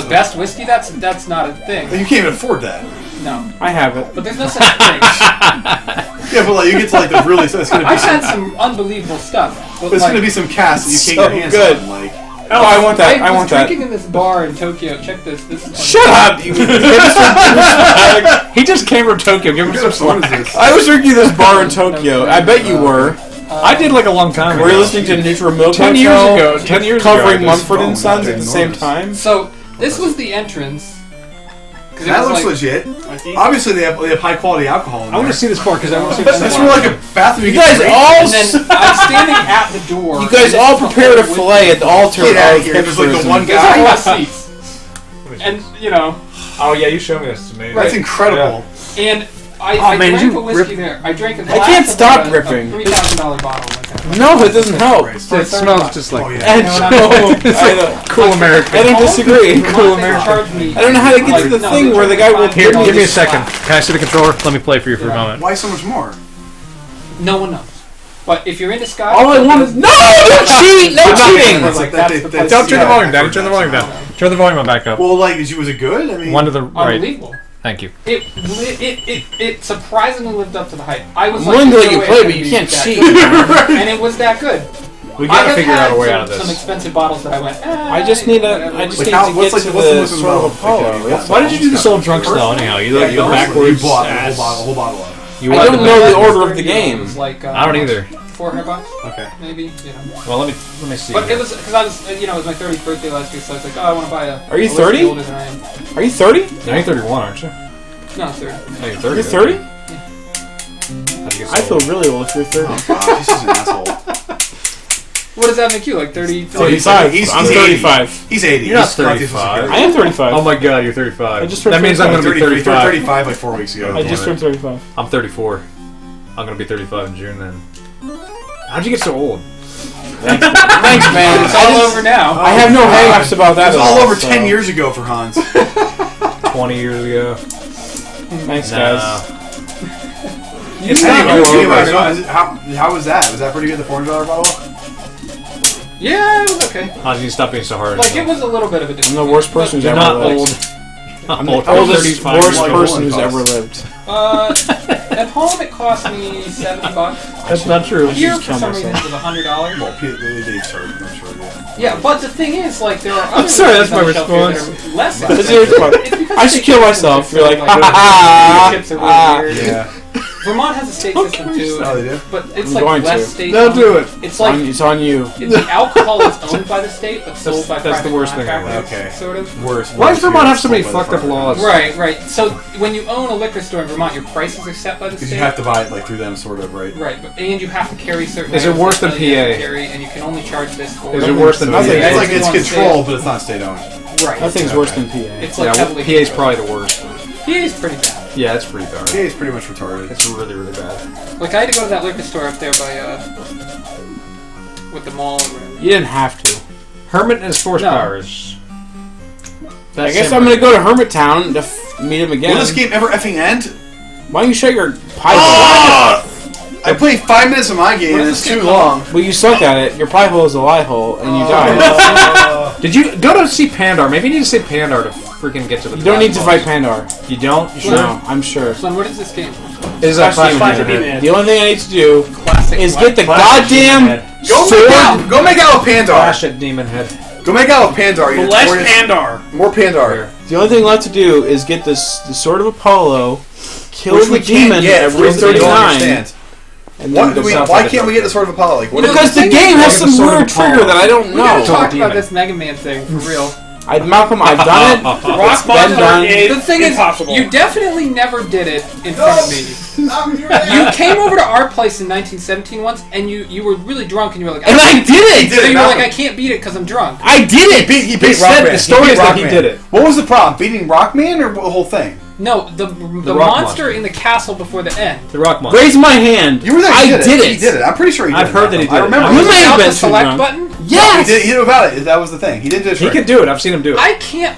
best whiskey? That's not a thing. You can't even afford that. No. I have it. But there's no such thing. Yeah, but like you get to like the really. So it's gonna be I've had some unbelievable stuff. But There's like, gonna be some cast that you can't So get your hands good. on. Like, Oh, I want that. I was want that. drinking in this bar in Tokyo. Check this. This is Shut up! He just came from Tokyo. Give him some slack. I was drinking this bar in Tokyo. I bet you were. I did like a long time ago. Were you listening to Neutral Milk 10 years ago. 10 years ago. covering I Mumford and just- Sons at the same time? So this was the entrance. that looks legit. Obviously, they have high quality alcohol. In I want there. to see this part because I want to see this. That's more like a bathroom. You guys all, And then I'm standing at the door. you guys all prepared a fillet at the altar Get out of of here. There's like the hipsterism. one There's a guy. lot of seats. And you know, Oh yeah, you showed me this. It's amazing. That's incredible. and I man, drank you a whiskey there. I drank a glass can't of stop a ripping. $3,000 bottle. No, it doesn't help. It smells just like. Oh, yeah. And Cool American. I don't disagree. Cool American. I don't know how to get to the thing where the guy will Here, give give me a second. Can I see the controller? Let me play for you for a moment. Why so much more? No one knows. But if you're into Sky, All I want is no cheat, no cheating. Like, that's the place Don't to turn the go. volume down. Turn the volume down. Turn the volume back up. Well, like, was it good? I mean, One to the right. Unbelievable. Thank you. It surprisingly lived up to the hype. I was I'm willing to let you no way play, it's but gonna you be can't that cheat. good. And it was that good. We I gotta have figure had out a way out of some this. expensive bottles that I went. I just need whatever. I just Like need how- to what's get like- to what's the the most sort of involved? Apollo. Okay, That's Why did you do this old drunk style anyhow? You went backwards. You bought a whole bottle of it. You I wanted don't to- know the It was order of the 30 game. It was like, I don't either. $400, Okay. maybe. You know. Well, let me see. But it was because I was, it was my 30th birthday last year, so I was like, oh, I want to buy a. Are you a whiskey 30? older than I am. Are you 30? Now you're 31, aren't you? No, 30. No, you're 30. You're 30? How'd you get I so feel old? really old if you're 30. Oh, God, this is an asshole. What does that make you? Like 30? 35. He's I'm 80. 35. He's 80. You're not He's not 35. I am 35. Oh my god, you're 35. I just turned that means I'm 35. going to be 33. 35. 35 like 4 weeks ago. I just turned 35. I'm 34. I'm going to be 35 in June then. How'd you get so old? Thanks, man. It's all over now. I have no hang-ups about that It was at all over so. 10 years ago for Hans. 20 years ago. Thanks, Nah. guys. It's Anyway, not anyway, over. so how was that? Was that pretty good, the $400 bottle? Yeah, it was okay. How did you stop being so hard? Like, it was a little bit of a I'm disappointment. the worst person who's You're ever not lived. old. I'm the Old. oldest, 35. worst Like person a who's woman ever costs. lived. At home, it cost me $70. That's not true. Here, just for kill some reason, myself. it was $100. Well, they charge, I'm sure, yeah. Yeah, but the thing is, like, there are other sorry, that's whiskeys my on the shelf here response. that are less That's expensive. your response. It's because I the should state kill system myself. is You're like, like, ha ha chips are really ha. weird. Yeah. Vermont has a state system too, Oh, they do? but it's I'm like going less to. state. They'll do it. It's like It's on you. the alcohol is owned by the state, but sold by That's the private worst thing contractors, ever. Okay. sort of. Worse. Why does Vermont have so many fucked up laws? Right, right. So when you own a liquor store in Vermont, your prices are set by the Because state. you have to buy it like through them, sort of, right? Right, and you have to carry certain. Is it items worse that than you have to PA? Carry, and you can only charge this for. Is it worse than Nothing. PA? It's like it's Everyone controlled, stays- but it's not state owned. Right. Nothing's worse than PA. It's like Yeah, heavily. PA's controlled. probably the worst. PA is pretty bad. Yeah, it's pretty dark. Yeah, it's pretty much retarded. It's really, really bad. Like I had to go to that liquor store up there by with the mall or whatever. You didn't have to. Hermit and his force No. powers. I guess I'm gonna go to Hermit Town to meet him again. Will this game ever effing end? Why don't you shut your pipe? Oh! I played 5 minutes of my game What and is it's this too game long. Well, you suck at it. Your pipe hole is a lie hole, and you die. Did you go to see Pandar? Maybe you need to see Pandar to freaking get to the. You don't need to fight platforms. Pandar. You don't? You sure? No, I'm sure. Son, what is this game? Is that Classic Clash Demon Demon Head. Head? The only thing I need to do Classic. is what? get the Clash goddamn Demon Head. sword. Go make out with Pandar. Clash at Demon Head. Go make out with Pandar. You Less notorious- Pandar. More Pandar. The only thing left to do is get this the sword of Apollo, kill Which the we can't demon get at for room reasons we don't 39. understand. And What then do we, sounds why like can't a we get the Sword of Apollo? Like, what Because the thing game is, has some Sword of weird Apollo. trigger that I don't We gotta know. talk Demon. about this Mega Man thing for real. Malcolm, I've done it. Rock It's been Monster done. is The thing impossible. is, you definitely never did it in front of me. You came over to our place in 1917 once, and you were really drunk, and you were like, And I did it! So you were like, Malcolm. I can't beat it because I'm drunk. I did it! He They beat said Rockman. the story beat is that he Rockman. did it. What was the problem? Beating Rockman or the whole thing? No, the rock monster monster. in the castle before the end. The Rock Monster. Raise my hand. You were there. I He did He did it. I'm pretty sure he did I've it. heard that he I did it. remember. You may have Without been the too select drunk. button? Yes! He did it without it. That was the thing. He did it. He can do it. I've seen him do it. I can't.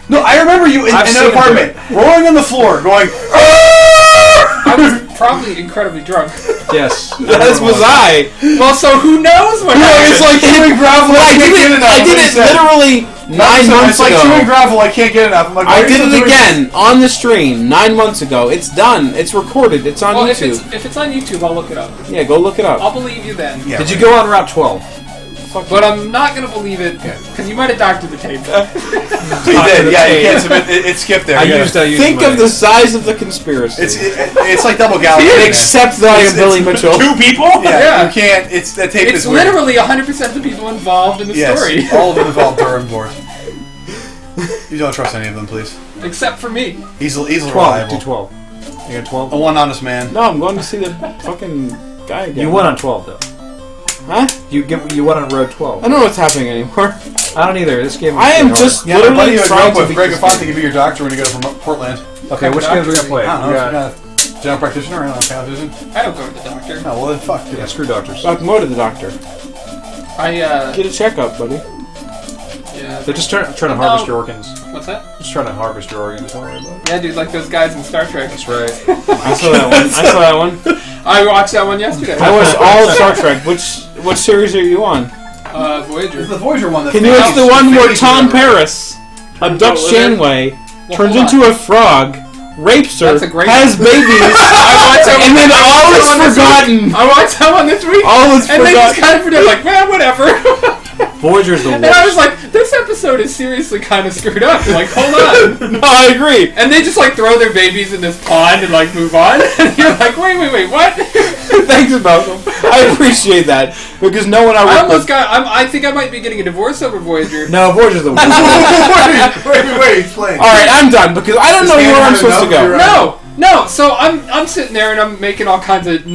No, I remember you in I've an seen him do apartment, rolling on the floor, going. I was probably incredibly drunk. Yes. As was I. Well, so who knows what No, happened? it's like Huey Gravel I kicked did in it. and I that's did what he it said. literally 9 months it's like ago. chewing gravel. I can't get enough. I'm like, I did it again on the stream 9 months ago. It's done. It's recorded. It's on YouTube. If it's on YouTube, I'll look it up. Yeah, go look it up. I'll believe you then. Yeah, Did you go on Route 12? But I'm not going to believe it because you might have doctored the tape. You did. Yeah, you can't submit. It skipped there. I used Think of the size of the conspiracy. It's like double gallon. Except that I am Billy Mitchell. 2 people? Yeah. You can't. That tape It's is weird. literally 100% of the people involved in the story. All of them involved are on board. You don't trust any of them, please. Except for me. He's 12. reliable. Do 12. You got 12? A one honest man. No, I'm going to see the fucking guy again. You won on 12 though. Huh? You won on Road 12. I don't know what's happening anymore. I don't either. This game. I am just Yeah, my buddy literally you trying had to with beat Greg this Fonte game. give you your doctor when you go from Portland. Okay, which games are we gonna play? I don't We know. got- You got a general practitioner or a physician? I don't go to the doctor. No, well then fuck. Yeah, screw doctors. Fuck, go to the doctor. Get a checkup, buddy. Yeah. They're just trying to harvest your organs. What's that? Just trying to harvest your organs. Don't worry about it. Yeah, dude, like those guys in Star Trek. That's right. I saw that one. I saw that one. I watched that one yesterday. I watched all of Star Trek. What series are you on? Voyager. It's the Voyager one. Can you watch the one where Tom Paris abducts Janeway, turns into a frog, rapes her, That's a great has one. babies, and then all is forgotten. I watched that one this week. All is and they just forgotten. kind of forget, like, man, whatever. Voyager's the And worst. I was like, this episode is seriously kind of screwed up. Like, hold on. No, I agree. And they just, like, throw their babies in this pond and, like, move on. And you're like, wait, what? Thanks, Malcolm. I appreciate that because no one I I almost got, I think I might be getting a divorce over Voyager. No, Voyager's the worst. Wait, explain. All right, I'm done because I don't know This game where I'm had supposed to enough, go. you're right. No, so I'm sitting there and I'm making all kinds of,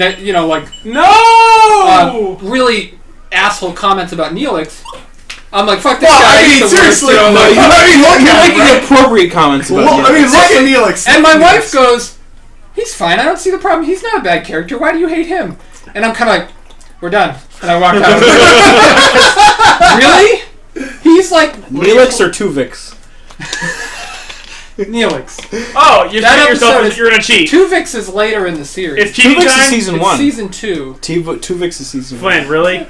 really asshole comments about Neelix. I'm like, fuck this guy. I mean, he's the worst, seriously, you know, no, like- You're making appropriate comments about Well, I mean, Neelix. look at Neelix. And my wife goes, he's fine. I don't see the problem. He's not a bad character. Why do you hate him? And I'm kind of like, we're done. And I walk out. Really? He's like Neelix or Tuvix? Neelix. Oh, you're That telling yourself episode that you're gonna cheat. Tuvix is later in the series. It's cheating Tuvix is time. season It's 1. season 2. Tuvix is season 1. Flynn, really?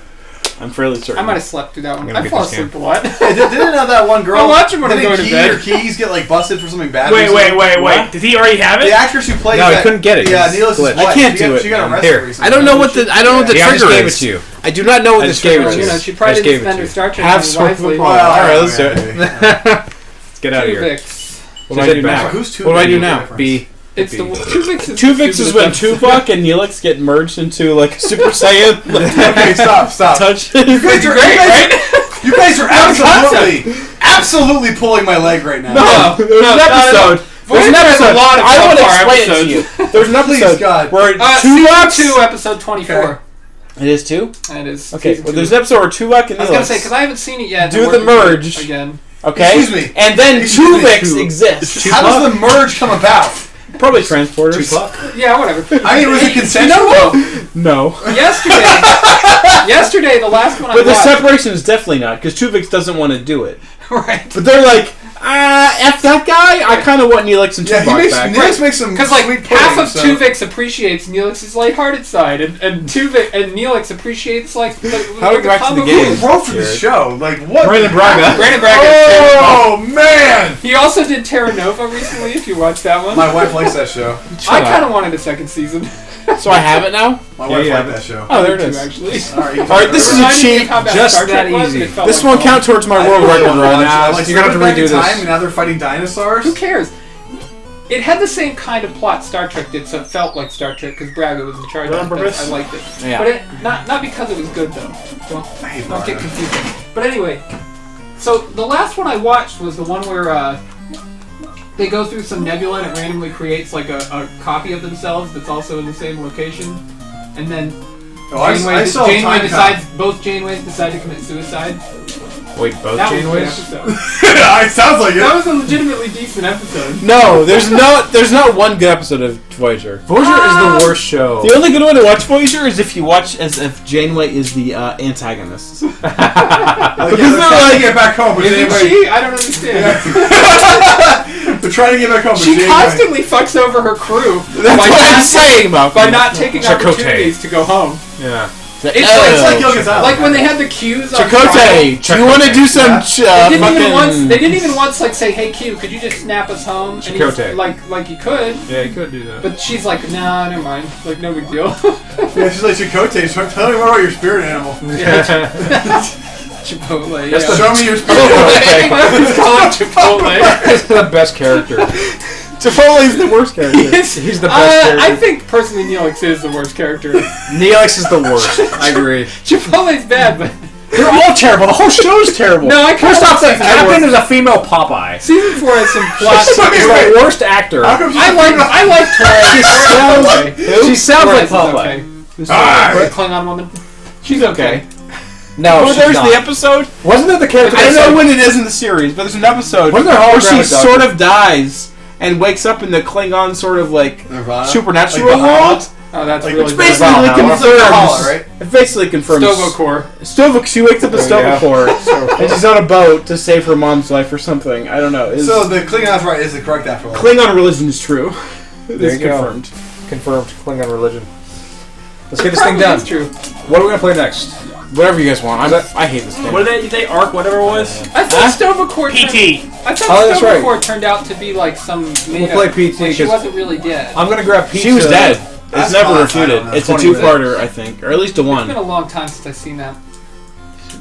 I'm fairly certain. I might have slept through that one. gonna I get fall this game. asleep a lot. Hey, didn't that one girl? I watch him when I'm didn't going to Key bed. or Keys get like busted for something bad? Wait. What? Did he already have The it? actress who played No, he that, couldn't get it. Yeah, He's Neelix's glitched. wife. I can't She do got- it. She got arrested Here. recently. I don't know what the Yeah, I just trigger gave it is. to you. I do not know what I the just gave it trigger to You is. know, she probably I just didn't gave it spend to her you. Star Trek Have money sort of wisely. All right, let's do it. Let's get out of here. Tuvix. What do I do now? Who's two? What do I do now? B. It's the Tuvix is Tuvix is when Tuvok and Neelix get merged into like a Super Saiyan. Okay, stop. Touch. You guys are great, right? You guys are absolutely pulling my leg right now. No, There's an episode. There's an Voyager has a episode. lot of I want to subpar explain it to episodes. you. There's an Please, episode God. where Season Tuvok. 2, episode 24. It is 2? It is. Okay, season well, 2. there's an episode where Tuvok and I was gonna say Neelix because I haven't seen it yet. do I'm the working through it merge. again. Okay? Excuse me. And then Excuse me. Tuvix exists. How does the merge come about? Probably transporters. Yeah, whatever. I mean, was it You consensual? know what? No. Yesterday, the last one I But the watched. separation is definitely not, because Tuvix doesn't want to do it. Right. But they're like, F that guy? I kind of want Neelix and Yeah, Tuvok back. Neelix makes some Because like sweet half pudding, of so. Tuvix appreciates Neelix's lighthearted side, and Neelix appreciates like the, How do we go back to the game? Who wrote for the show? Like, what? Brandon Braga. Brandon Braga. Oh, man! He also did Terra Nova recently. If you watched that one, My wife likes that show. I kind of wanted a second season. So I have it now? My Yeah, wife yeah. liked that show. Oh, there it Too, is. actually. Alright, this is a Reminded me cheat. of how bad Just Star Trek that was, easy. and it felt This like won't home. count towards my world record run. Like, You're going to have to redo time, this. and now they're fighting dinosaurs? Who cares? It had the same kind of plot Star Trek did, so it felt like Star Trek because Braga was in charge of it. I liked it. Yeah. But it, not because it was good though. Don't get confused. But anyway, so the last one I watched was the one where they go through some nebula and it randomly creates like a copy of themselves that's also in the same location, and then Janeway decides both Janeways decide to commit suicide. Wait, both That was a good Janeways? episode. It sounds like That it. was a legitimately decent episode. No, there's not one good episode of Voyager. Voyager is the worst show. The only good way to watch Voyager is if you watch as if Janeway is the antagonist. Like, Because they're they're trying like- to get back home, but Isn't Janeway... she? I don't understand. They're trying to get back home, but She Janeway... constantly fucks over her crew That's by what I'm not saying about by not taking Chakotay. opportunities to go home. Yeah. It's like Gilligan's Island. like when they had the cues on Chakotay, do you want to do some they didn't even once like say, "Hey Q, could you just snap us home?" And Chakotay. like you could. Yeah, you could do that. But she's like, "Nah, never mind. Like no big deal." Yeah, she's like Chakotay. So tell me more about your spirit animal. Chipotle. Show me your spirit animal. Let's call it Chipotle. He's the best character. Chipotle's the worst character. He's the best character. I think personally Neelix is the worst character. Neelix is the worst. I agree. Chipotle's bad, but They're all terrible. The whole show's terrible. no, I First off, the season captain four. is a female Popeye. Season 4 has some plot. She's the worst actor. How come she's I like Torres. She sounds like Torres Popeye. is Ah, okay. Klingon woman. She's okay. No, Well, she's there's not. the episode. Wasn't there the character? I don't that know said- when it is in the series, but there's an episode Wasn't there where she holographic sort doctor? of dies and wakes up in the Klingon sort of like Nirvana? supernatural Like Valhalla? world. Oh, that's Like, really which bad. Basically Valhalla. It's like Valhalla, confirms. right? It basically confirms. Stovokor. She wakes up in There you go. Stovokor and she's on a boat to save her mom's life or something. I don't know. So the Klingon's right is the correct after all. Klingon religion is true. It There is you go. confirmed. Confirmed Klingon religion. Let's get this Probably thing done. is true. What are we gonna play next? Whatever you guys want. I hate this game. What did they arc? Whatever it was. I thought Stovokor PT. I thought Oh, that's right. Stovokor turned out to be like some made play PT Like she 'cause- wasn't really dead. I'm gonna grab pizza. She was dead. That's It's never fine, I refuted. don't know. It's a 20 two-parter, I think, or at least a It's been a one. long time since I've seen that.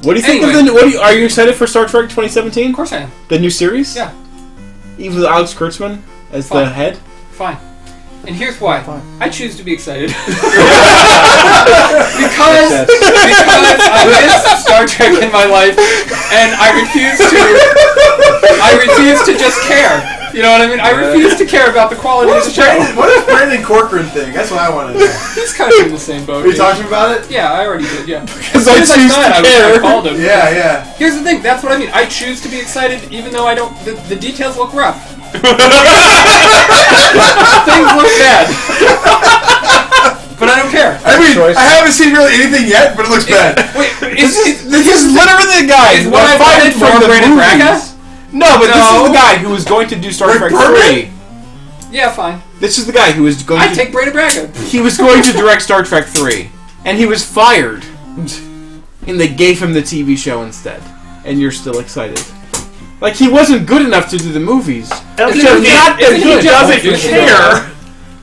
What do you think Anyway. of the? Are you excited for Star Trek 2017? Of course I am. The new series? Yeah. Even with Alex Kurtzman as the Fine. head? Fine. And here's why. Fine. I choose to be excited. because I miss Star Trek in my life, and I refuse to just care. You know what I mean? I refuse to care about the quality of the show. What is Brandon Corcoran thing? That's what I want to know. He's kind of in the same boat. Are you talking about it? Yeah, I already did, yeah. Because As I soon as choose saw it, to I care. called him. Yeah, yeah. Here's the thing, that's what I mean. I choose to be excited even though I don't... The details look rough. Things look bad. But I don't care. I mean, choice. I haven't seen really anything yet, but it looks bad. Wait, This is literally the guy Is who what I fired wanted more from the Brandon movies. Braga? No, but this No. is the guy who was going to do Star Rick Trek Berman? 3. Yeah, fine. This is the guy who was going I to... take Brandon Braga. He was going to direct Star Trek 3. And he was fired. And they gave him the TV show instead. And you're still excited. Like, he wasn't good enough to do the movies. Isn't So he- not that isn't he he just doesn't producing care.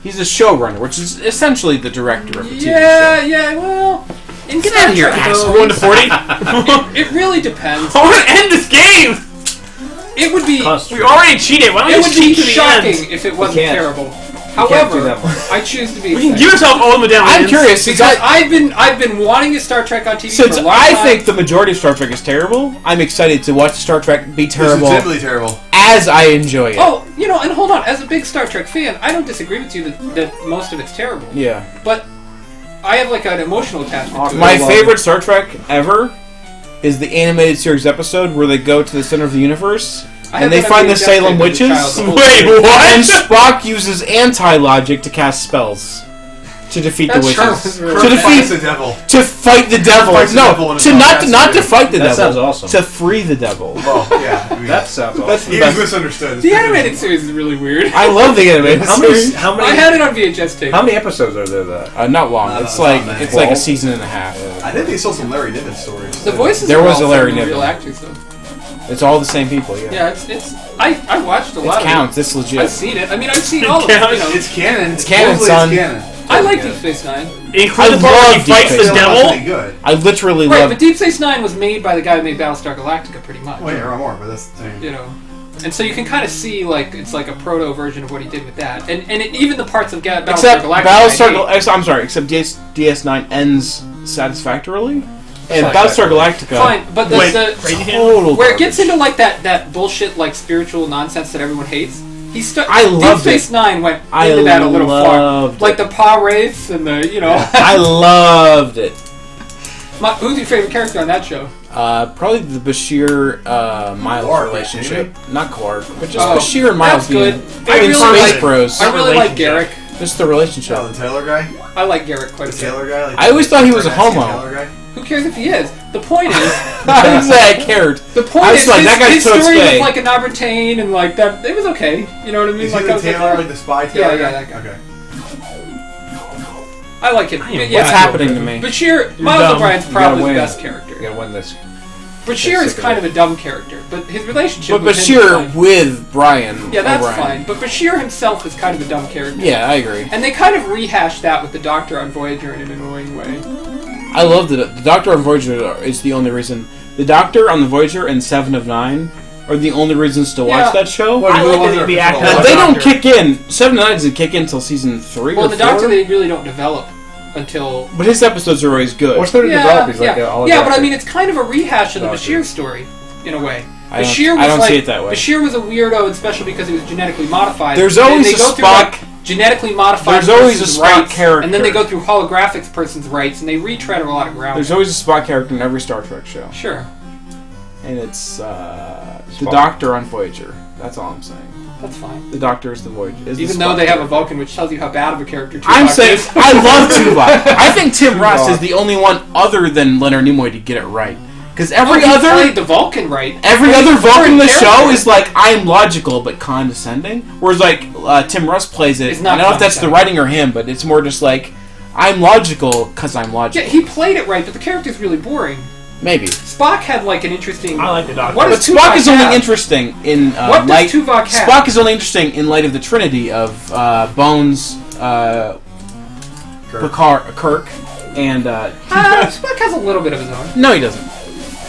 He's a showrunner, which is essentially the director of the TV Yeah, well... In Get Star out of here, Trek, asshole. though, We're going to 40. It really depends. I want to end this game. It would be... We already cheated. Why don't It we would just be cheat to the shocking end? if it wasn't can't. terrible. can't do However, that one. I choose to be We can excited. give ourselves all the medallions. I'm curious, since Because I've been wanting a Star Trek on TV Since for a long I time. think the majority of Star Trek is terrible, I'm excited to watch Star Trek be terrible This is simply terrible. as I enjoy it. Oh, and hold on. As a big Star Trek fan, I don't disagree with you that most of it's terrible. Yeah. But I have like an emotional attachment to it. My favorite Star Trek ever is the animated series episode where they go to the center of the universe I have and they that find the VHS Salem tape as a witches. child, the whole Wait, series. what? And Spock uses anti-logic to cast spells to defeat That's the true. witches. Kirk To Kirk fights defeat, the devil. to fight the devil. Fights the devil No, in to his not own not to master. fight the That devil. sounds awesome. To free the devil. Well, yeah. I mean, That sounds awesome. That's the he was best. misunderstood. The animated series is really weird. I love the animated How many? series. How I many? had it on VHS tape. How many episodes are there? That Not long. No, it's no, like not many. it's like a 12? season and a half. I think they sold some Larry Niven stories. The voices There are was all a Larry from the Niven. real actors though. It's all the same people. Yeah. Yeah, it's I watched a It lot counts. of It's it. legit. I've seen it. I mean, I've seen all of it. You know. It's canon. It's canon, Supposedly son. It's canon. I like Deep Space Nine. Include I the part where he love Deep fights the Space It's not devil. pretty good. I literally Right, love. but Deep Space Nine was made by the guy who made Battlestar Galactica, pretty much. Well, yeah, more, but that's the same. You know, and so you can kind of see like it's like a proto version of what he did with that, and even the parts of Battlestar Except Galactica. I'm sorry. Except DS9 ends satisfactorily, and Like Battlestar that. Galactica. Fine, but Wait, the Total where it gets garbage. into like that bullshit like spiritual nonsense that everyone hates. I Deep loved Space Nine went I into that a little far, loved like the Pa race and the I loved it. Who's your favorite character on that show? Probably the Bashir Miles Clark, relationship. Not Clark, but just Oh, Bashir and Miles that's good. being I really Space like- Bros. I really like relationship. Garrick. Just the relationship. Oh, the Taylor guy? I like Garrick quite a The bit. Taylor guy? Like I always thought he was a Taylor homo. guy? Who cares if he is? The point is, I didn't say I cared. the point I was is like, his, that guy's his so story gay. with like an Abertain and like that. It was okay. You know what I mean? Is like he I the was like, Taylor, oh. like the spy Taylor Yeah, guy? that guy. Okay. I like him. What's happening to me? Bashir, Miles O'Brien's probably the best character. You gotta win this. Bashir is kind of a dumb character, but his relationship But with him is Bashir fine. with Brian. Yeah, that's O'Brien. fine. But Bashir himself is kind of a dumb character. Yeah, I agree. And they kind of rehashed that with the Doctor on Voyager in an annoying way. I love that the Doctor on Voyager is the only reason. The Doctor on the Voyager and 7 of 9 are the only reasons to watch that show. What, I the like ones that that the are actors- controlled? They don't kick in. 7 of 9 doesn't kick in until season 3 Well, or the 4. Doctor they really don't develop until. But his episodes are always good. What's there to develop? He's like yeah, but I mean, it's kind of a rehash of the Bashir story in a way. I Bashir don't was see it that way. Bashir was a weirdo, and especially because he was genetically modified. There's And always they a go through, Spock. like, genetically modified. There's always a person's Spock rights, character. and then they go through holographic person's rights, and they retread a lot of ground. There's always a Spock character in every Star Trek show. Sure, And it's the Doctor on Voyager. That's all I'm saying. that's fine. The Doctor is the Voyager. Even though they have a Vulcan, which tells you how bad of a character Tuvok I'm saying is. I love Tuvok. I think Tim Russ is the only one other than Leonard Nimoy to get it right. Because every he other played the Vulcan right. every But other he's a Vulcan in the different show character. is like I'm logical but condescending. Whereas like Tim Russ plays it. It's I not don't know if that's the writing or him, but it's more just like I'm logical because I'm Yeah, logical. he played it right, but the character's really boring. Maybe. Spock had like an interesting. I like the Doctor. What But does Spock Tuvok is only have? interesting in What light. does Tuvok have? Spock is only interesting in light of the Trinity of Bones, Kirk, and Spock has a little bit of his own. no, he doesn't.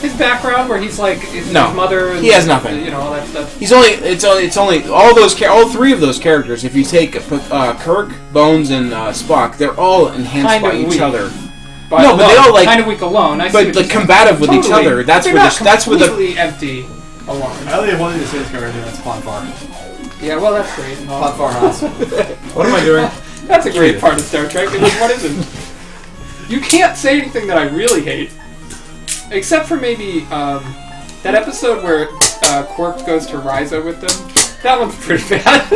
His background, where he's like his No, mother. And, he has nothing. You know, all that stuff. He's only it's only all 3 of those characters. If you take Kirk, Bones, and Spock, they're all enhanced Kind by of each weak. other. But No, but they all, like- kind of weak alone. I see But what like you're combative with saying. each Totally. other. That's They're where not that's where the completely empty alone. I only have one thing to say this character, and that's Ponfar. Yeah, well, that's great. and all. Ponfar Haas. what am I doing? That's a great part of Star Trek. I mean, what isn't? You can't say anything that I really hate, except for maybe that episode where Quark goes to Risa with them. That one's pretty bad.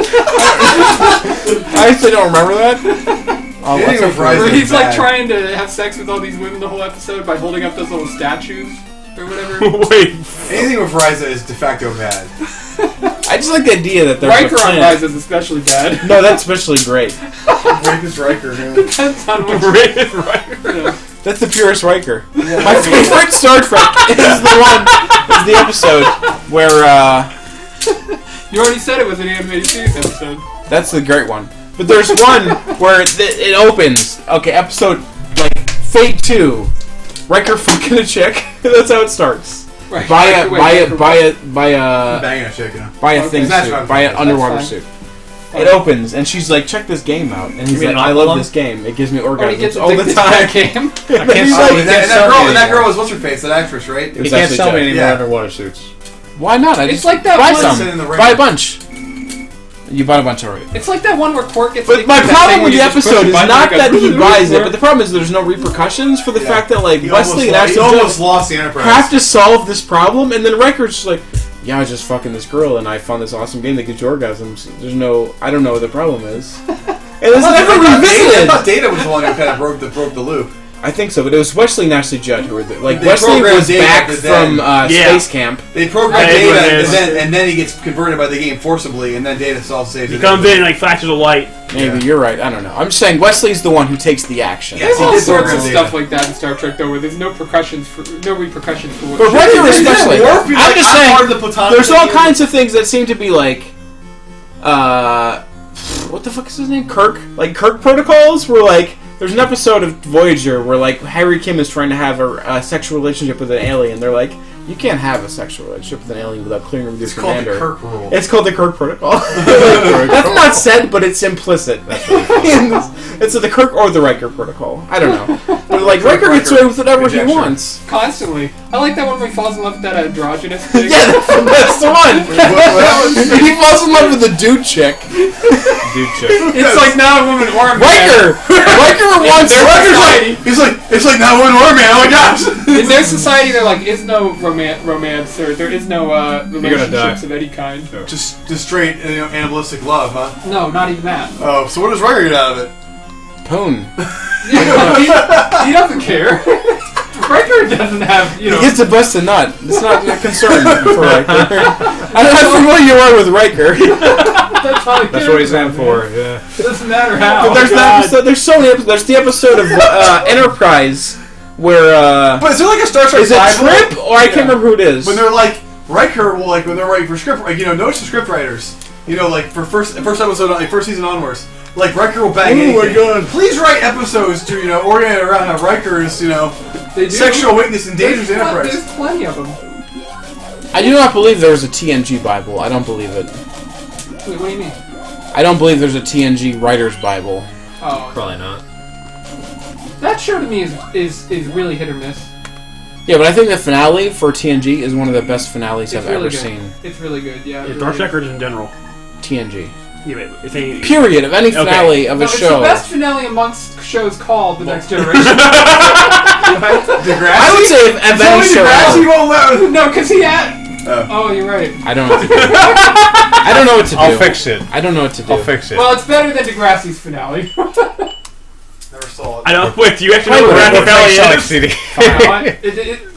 I actually don't remember that. Anything with Risa Where is he's like bad. trying to have sex with all these women the whole episode by holding up those little statues or whatever. Wait. Anything with Risa is de facto bad. I just like the idea that there's Riker a on planet. Risa is especially bad. No, that's especially great. Rapist Riker. Yeah. Depends on which Riker. That's the purest Riker. My favorite Star Trek is the episode where You already said it was an animated series episode. that's the great one. But there's one where it opens. Okay, episode like Fate 2. Riker fucking a chick. That's how it starts. Right. By Riker- wait, a Banging a chick, you know. thing That's suit, fine. by an That's underwater fine. suit. It opens and she's like, check this game out, and he's mean like, an I love Aqualung? this game. It gives me Oh, he gets orgasms all the addicted to time. that game. I can't He's sell like, me. And "Can't that sell girl, me and that anymore." girl was what's her face? That actress, right? You It's can't actually sell me Jack. any Yeah. more underwater suits. Why not? I It's just like that buy one- some. Sit in the rain. Buy a bunch. You bought a bunch already. It's like that one where Quark gets. But addicted my to that problem thing with where the you just push episode a is button not and that it he goes, buys it, but the problem is there's no repercussions for the Yeah. fact that like He Wesley and almost, Ashton he just almost lost the Enterprise. have to solve this problem, and then Riker's just like, yeah, I was just fucking this girl, and I found this awesome game that gives you orgasms. There's no, I don't know what the problem is. And it's never I revisited. thought Data was the one who kind of broke the loop. I think so, but it was Wesley and Ashley Judd who were like They Wesley programmed was Data back to from then- space camp. They programmed Yeah, Data, it is. and then he gets converted by the game forcibly, and then Data self-saves. He comes in like flashes a light. Maybe you're right. I don't know. I'm just saying Wesley's the one who takes the action. Yes, There's he all did sorts of program stuff Data. like that in Star Trek, though, where there's no repercussions for what. But Riker Isn't that especially. Worf? You're I'm like, just I'm saying. part of the platonic There's all thing. kinds of things that seem to be like, what the fuck is his name? Kirk? Like Kirk protocols? Where like, there's an episode of Voyager where like Harry Kim is trying to have a sexual relationship with an alien. They're like, you can't have a sexual relationship with an alien without clearing with your It's called the commander. Kirk rule. It's called the Kirk protocol. That's not said, but it's implicit. It's the Kirk or the Riker protocol. I don't know. But like Riker gets away with whatever he Conjecture. wants. Constantly. I like that one where he falls in love with that androgynous thing. Yeah, that's the one. He falls in love with the dude chick. Dude chick. It's like not a woman or a man. Riker wants. Riker's like, it's like now one more man. Oh my gosh! In their society, there like is no romance or there is no relationships die. of any kind. just straight animalistic love, huh? No, not even that. Oh, so what does Riker get out of it? Poon. He doesn't care. Riker doesn't have, He gets to bust a nut. It's not a concern for Riker. I don't know how familiar you are with Riker. That's what he's in for. Yeah. It doesn't matter how. But there's that episode. There's so many episodes. There's the episode of Enterprise where. But is there like a Star Trek Is it Bible? Trip or I can't remember who it is. When they're like Riker will when they're writing for script, notes to script writers. For first episode, first season onwards. Like Riker will bang anything. Oh my god! Please write episodes to orient around how Riker's sexual weakness endangers the Enterprise. There's plenty of them. I do not believe there was a TNG Bible. I don't believe it. Wait, what do you mean? I don't believe there's a TNG Writer's Bible. Oh, Probably not. that show to me is really hit or miss. Yeah, but I think the finale for TNG is one of the best finales I've really ever good. seen. It's really good. Yeah. it Yeah, really Star is. Trek or just in general? TNG. Yeah, but if they... Period of any finale of a It's show. the best finale amongst shows called The Next Generation. Degrassi? I would say if any show. Degrassi won't let. No, because he had. Oh, you're right. I don't know what to do. I don't know what to do. I'll fix it. I don't know what to do. I'll fix it. Well, it's better than Degrassi's finale. Never saw it. I don't... Wait, do you actually know Wait, what wait, Raphael Alex is? CD. No, is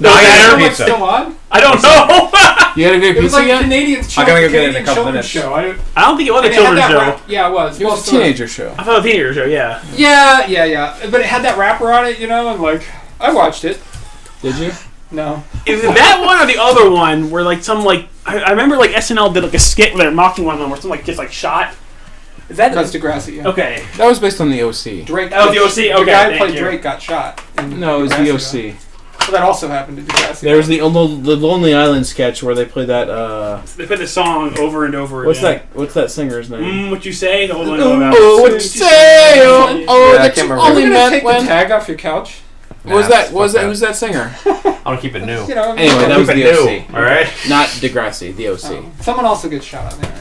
I it don't- pizza. still on? I don't know! You had a good It was pizza like yet? Canadian I'm gonna go get it in a Canadian couple children's minutes. show. I don't think it was a And it had children's that show. Yeah, it was. It was a teenager show. I thought it was a teenager show, yeah. Yeah. But it had that rapper on it, and like, I watched it. Did you? No. Is it that one or the other one where like some like I remember like SNL did like a skit where they're mocking one of them where some like gets like shot? Is that That's Degrassi, yeah. okay? That was based on the OC. Drake. Oh, the OC, The okay, guy who thank played you. Drake got shot. in No, it was the Degrassi, OC. though. So that also happened to Degrassi. There was the Lonely Island sketch where they played that. They play the song over and over What's again. that? What's that singer's name? What you say? The old one. Oh, what you say? Oh, Yeah, I that can't you remember. only You're gonna meant take when. the tag off your couch? Was that? Who's that singer? I want to keep it new. Anyway, that was Keep the it OC. new. All right. Not Degrassi, the OC. Someone also gets shot on there.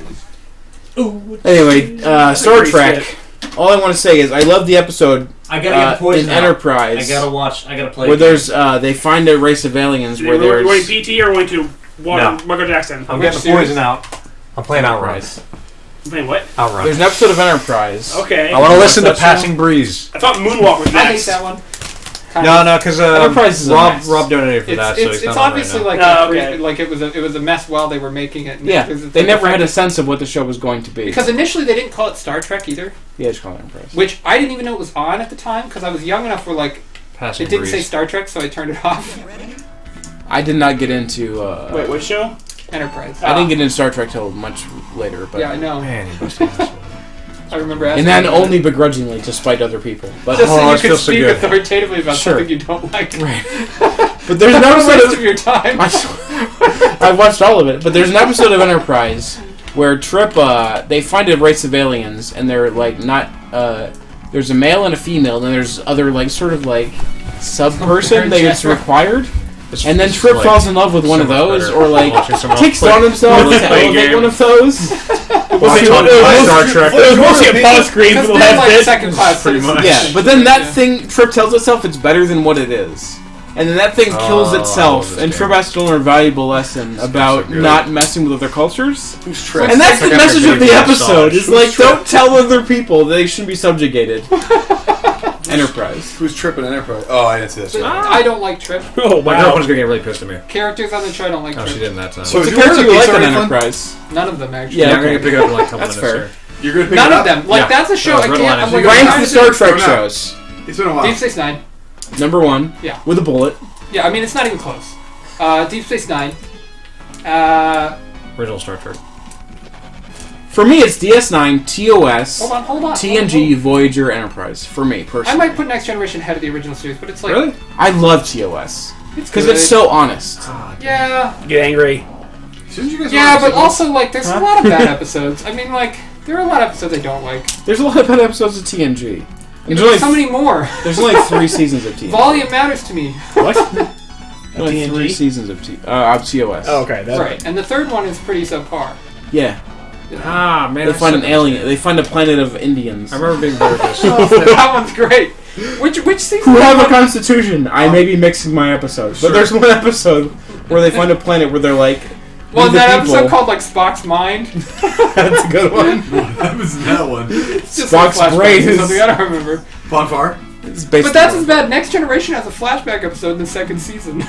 Anyway, Star Pretty Trek. All I want to say is I love the episode I gotta get the poison in out. Enterprise I gotta watch. I gotta play. where there's they find a race of aliens where We're going there's PT or going to No. Michael Jackson? I'm Which getting the series? poison out. I'm playing Outrun. Wait, what? Outrun. there's an episode of Enterprise. Okay. I want to listen to What's that Passing Breeze. I thought Moonwalk was I hate next. that one. No, because Enterprise is a Rob mess. donated for that, so It's he's not obviously on right like okay. like it was a mess while they were making it. Yeah, Because it's they like never the had a fact sense of what the show was going to be. because initially they didn't call it Star Trek either, Yeah, just call it Enterprise. which I didn't even know it was on at the time because I was young enough where like now. Passing it didn't Breeze. say Star Trek, so I turned it off. I did not get into. Wait, what show? Enterprise. I didn't get into Star Trek till much later, but Yeah, I know. Man, he must have. I remember asking. and then you only begrudgingly to spite other people. But just Oh, so it you could feels so speak good. authoritatively about Sure. something you don't like. right. But there's an What a episode waste of of your time. I've watched all of it, but there's an episode of Enterprise where Trip, they find a race of aliens, and they're like not. There's a male and a female, and then there's other like sort of like sub-person that is required. And then Trip falls in love with one of those, or like takes on himself to elevate one of those. Star Trek. It was mostly a pause screen for Because the they're last like bit. second class Pretty much. citizens. Yeah, but then that thing, Trip tells itself it's better than what it is. And then that thing kills Oh, I itself, love this and Trip game. has to learn a valuable lesson about good. not messing with other cultures. Who's Trek? And that's the Like message after of the Big episode, is Massage. like, don't tell other people they shouldn't be subjugated. Enterprise. Who's tripping Enterprise? Oh, I didn't see this. I don't like Trip. Oh My wow. girlfriend's gonna get really pissed at me. Characters on the show I don't like Oh, Trip. she didn't that time. So It's a is yours character you like Pizza on Refund? Enterprise. None of them actually. Yeah, I'm gonna okay. pick it up in like a couple That's minutes fair. here. You're gonna pick None it of up? them. Like Yeah. that's a show That I was can't. Red I'm Line. like, I'm Rank trying the to Star do- Trek Go now. shows. It's been a while. Deep Space Nine. Number 1. Yeah. With a bullet. Yeah, I mean it's not even close. Deep Space Nine. Original Star Trek. For me, it's DS9, TOS, Hold on. TNG, Voyager, Enterprise. For me, personally. I might put Next Generation ahead of the original series, but it's like Really? I love TOS. it's Because good. it's so honest. Yeah, Get angry. Shouldn't you guys yeah, watch but it? also like there's a lot of bad episodes. I mean, like there are a lot of episodes I don't like. There's a lot of bad episodes of TNG. And There's so many more. There's only 3 seasons of TNG. Volume matters to me. What? Only 3 TNG? seasons of TOS. Oh, okay. That's Right, and the third one is pretty subpar. Yeah. Ah, man. They find an alien. They find a planet of Indians. I remember being bored of this. That one's great. Which season? Who have a constitution. I may be mixing my episodes. But there's one episode where they find a planet where they're like... Well, "We the that people." episode called like Spock's Mind. That's a good one. That was that one. It's just Spock's like flashbacks brain or is- something. I don't remember. Bonfire. It's based But that's on- as bad. Next Generation has a flashback episode in the second season,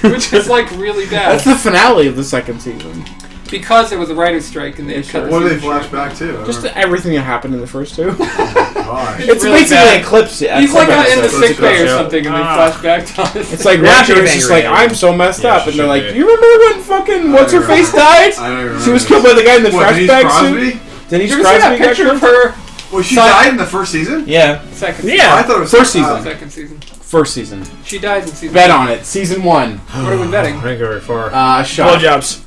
which is like really bad. That's the finale of the second season. because there was a writer's strike and they Yeah, cut sure. the What do they season flash short. back to? Just everything that happened in the first two. Gosh. It's really basically bad. a clips. He's like in the episode. sick bay or Yeah. something, and they flash back to us. It's like Yeah, Roger she was was just angry like, at I'm so messed Yeah, up, she and they're should like, be. do you remember when fucking what's her face died? I don't remember. She was killed by the guy in the What, Denise flashback Crosby? suit. Denise Did you ever see that Crosby got picture of killed? her? Well, she Son- died in the first season? Yeah, Second. Yeah. I thought it was First season. Second season. first season. She dies in season. Bet on it. Season 1. What are we betting? I didn't go very far. Shot. Blowjobs.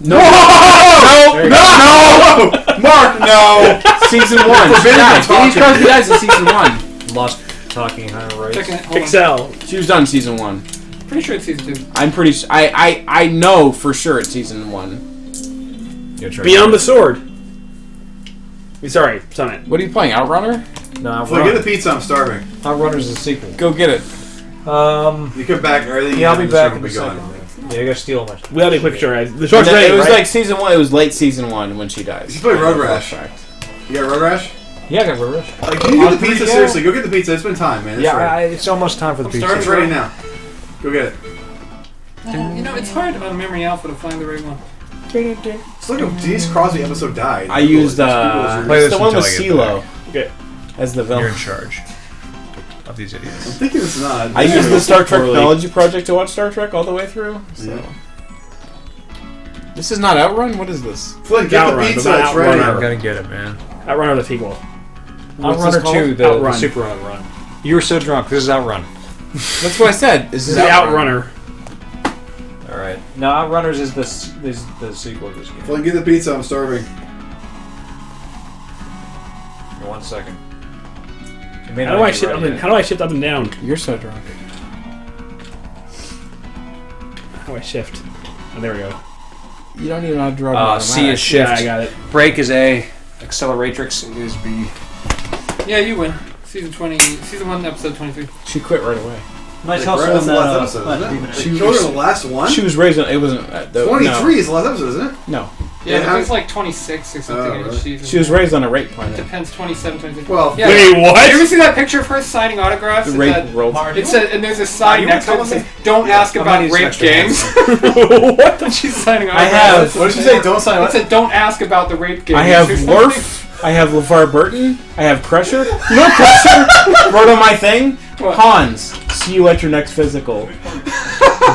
No, no, no, Mark, no. Season 1. Forbidden Denise talking. Crosby dies in season 1. Lost talking higher rights. Checking it. Hold on. Excel. She was done season 1. Pretty sure it's season 2. I'm pretty. I know for sure it's season 1. Yeah, try Beyond the to- Sword. Sorry, Summit. What are you playing? Outrunner? No, If I get the pizza, I'm starving. Outrunner's a sequel. Go get it. You come back early. Yeah, I'll be back in be a gone. second. Yeah, I gotta steal my. We gotta be quick, sure. The short's And ready, it was right? like season 1. It was late season 1 when she dies. You play Road Rash. Fact. You got Road Rash? Yeah, I got Road Rush. Like, can you On get the pizza? 3DO? Seriously, go get the pizza. It's been time, man. It's Yeah, ready. it's almost time for the pizza. It's ready now. Go get it. You know, it's hard on Memory Alpha to find the right one. It's like a Denise Crosby episode died. I used Play it's this the one until with I get CeeLo Okay. as the You're villain. in charge of these idiots. I'm thinking it's not. I used the Star Trek Poorly. Technology Project to watch Star Trek all the way through. So. Yeah. This is not Outrun? What is this? Flynn, get the Outrun, pizza. but It's ready. I'm gonna get it, man. Outrunner the sequel. What's Outrunner this called? 2, the Outrun. Super Outrun. You were so drunk. This is Outrun. That's what I said. This is The Outrunner. All right. No, Outrunners is the sequel to this game. Flynn, get the pizza. I'm starving. In 1 second. You may How not do I be shift ready up and yet. how do I shift up and down? You're so drunk. How do I shift? Oh, there we go. You don't even know how to draw C is shift. Yeah, I got it. Brake is A. Acceleratrix is B. Yeah, you win. Season 20. Season 1, episode 23. She quit right away. Nice Like, hustle that's on the that. last episode, isn't it? She She killed her was- in the last one? She was raised on. It wasn't. 23 is the last episode, isn't it? No. Yeah, Yeah, it's like 26 or something Oh, in really? each season. She was raised on a rape planet. Depends, 27, 26. Well, Yeah. Wait, You ever what? see that picture of her signing autographs? The It rape said- world. It said, and there's a sign you next to it that telling says, me? "Don't ask I'm about gonna use rape extra games." What? She's signing I autographs. have- what did she say? Don't sign It what? said, "Don't ask about the rape games." I have or something. Worf. I have LeVar Burton. I have Crusher. You know what Crusher wrote on my thing? What? Hans, see you at your next physical.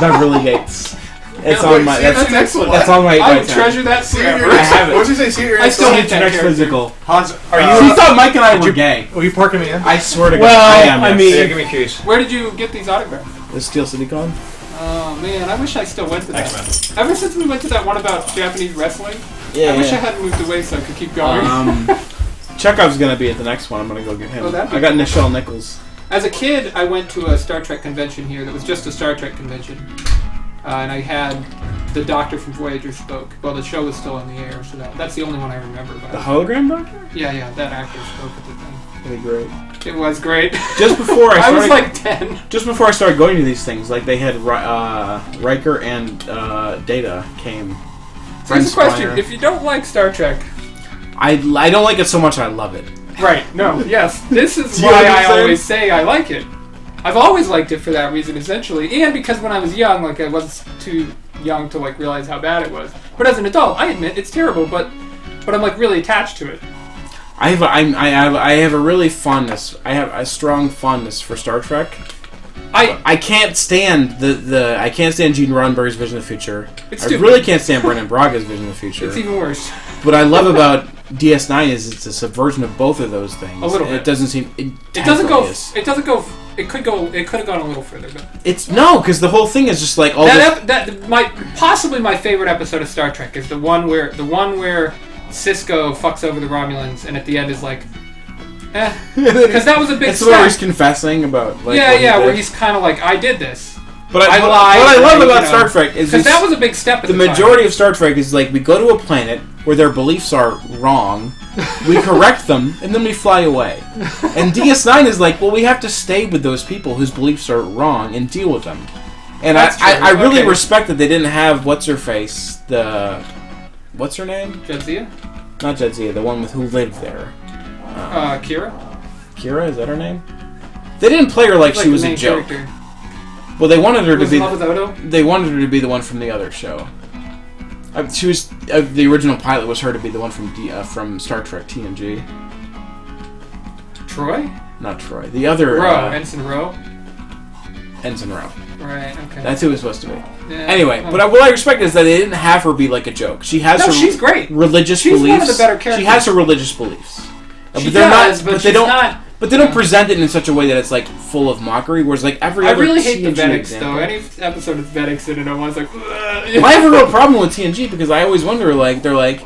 Beverly Yates. It's Yeah, on wait, my. see, That's, that's excellent. that's on my. I my would tab. treasure that See your forever. I have it. What did you say? See your I still See you hate at your that next character. physical. Hans, are She thought Mike and I were gay. Will you parking me in? I swear to God, Well, I am. I yes. mean- Yeah, give me keys. Where did you get these autographs? the Steel City Con. Oh man, I wish I still went to that. Thanks, Ever since we went to that one about Japanese wrestling, Yeah. I wish I hadn't moved away so I could keep going. Chekhov's gonna be at the next one. I'm gonna go get him. Oh, that'd be I got cool. Nichelle Nichols. As a kid, I went to a Star Trek convention here that was just a Star Trek convention. And I had the Doctor from Voyager spoke. Well, the show was still on the air, so that's the only one I remember. But The hologram doctor. yeah, that actor spoke at the thing. That'd be great. It was great. Just before I I started, was like 10. just before I started going to these things, like they had Riker and Data came. So here's the question: Spire. if you don't like Star Trek, I don't like it so much. I love it. right? No, yes. This is Do you why I understand? always say I like it. I've always liked it for that reason, essentially, and because when I was young, like I was too young to like realize how bad it was. But as an adult, I admit it's terrible. But I'm like really attached to it. I have a really fondness. I have a strong fondness for Star Trek. I can't stand I can't stand Gene Roddenberry's vision of the future. It's I stupid. really can't stand Brendan Braga's vision of the future. It's even worse. What I love about DS9 is it's a subversion of both of those things. A little And bit. It doesn't seem. It doesn't go. definitely is. It doesn't go. It could go. It could have gone a little further, but It's no, because the whole thing is just like all this. possibly my favorite episode of Star Trek is the one where Sisko fucks over the Romulans, and at the end is like, because that was a big It's where he's step. confessing about. Like, Yeah, what he yeah, did. where he's kind of like, I did this. But I what lied, I love you about know, Star Trek is Because that it's- was a big step at the the time. majority of Star Trek is like we go to a planet where their beliefs are wrong, we correct them, and then we fly away. And DS9 is like, well, we have to stay with those people whose beliefs are wrong and deal with them. And That's true. I really Okay. respect that they didn't have what's her face, what's her name? Jadzia? Not Jadzia, the one with who lived there. Kira? Kira, is that her name? They didn't play her like she the was a main joke. character. Well, they wanted her Who to was be. in love with Odo? They wanted her to be the one from the other show. She was the original pilot was her to be the one from Star Trek TNG. Troy? Not Troy. The other Rowe. Ensign Rowe? Ensign Rowe. Right, okay. That's who it was supposed to be. Yeah. Anyway, but what I respect is that they didn't have her be like a joke. She has her she's great. religious She's beliefs. one of the better characters. She has her religious beliefs. She does, but they she's don't. not... But they don't present it in such a way that it's like full of mockery. Whereas like every I other really hate the TNG Vedics, example, though. Any episode of Vedics in it, I'm always like... Well, I have a real problem with TNG because I always wonder, like, they're like,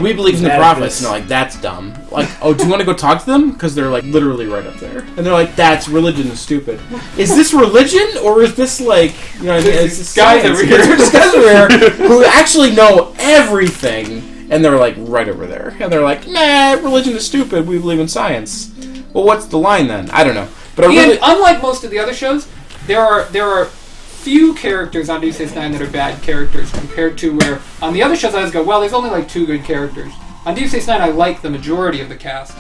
we believe in the prophets, and they're like, that's dumb. Like, oh, do you want to go talk to them? Because they're like literally right up there, and they're like, that's religion is stupid. Is this religion or is this like, you know, what I mean? It's this guys science. over here. There's guys over here who actually know everything, and they're like right over there, and they're like, nah, religion is stupid. We believe in science. Well, what's the line then? I don't know. But unlike most of the other shows, there are few characters on Deep Space Nine that are bad characters compared to where on the other shows I always go, well, there's only like 2 good characters. On Deep Space Nine, I like the majority of the cast.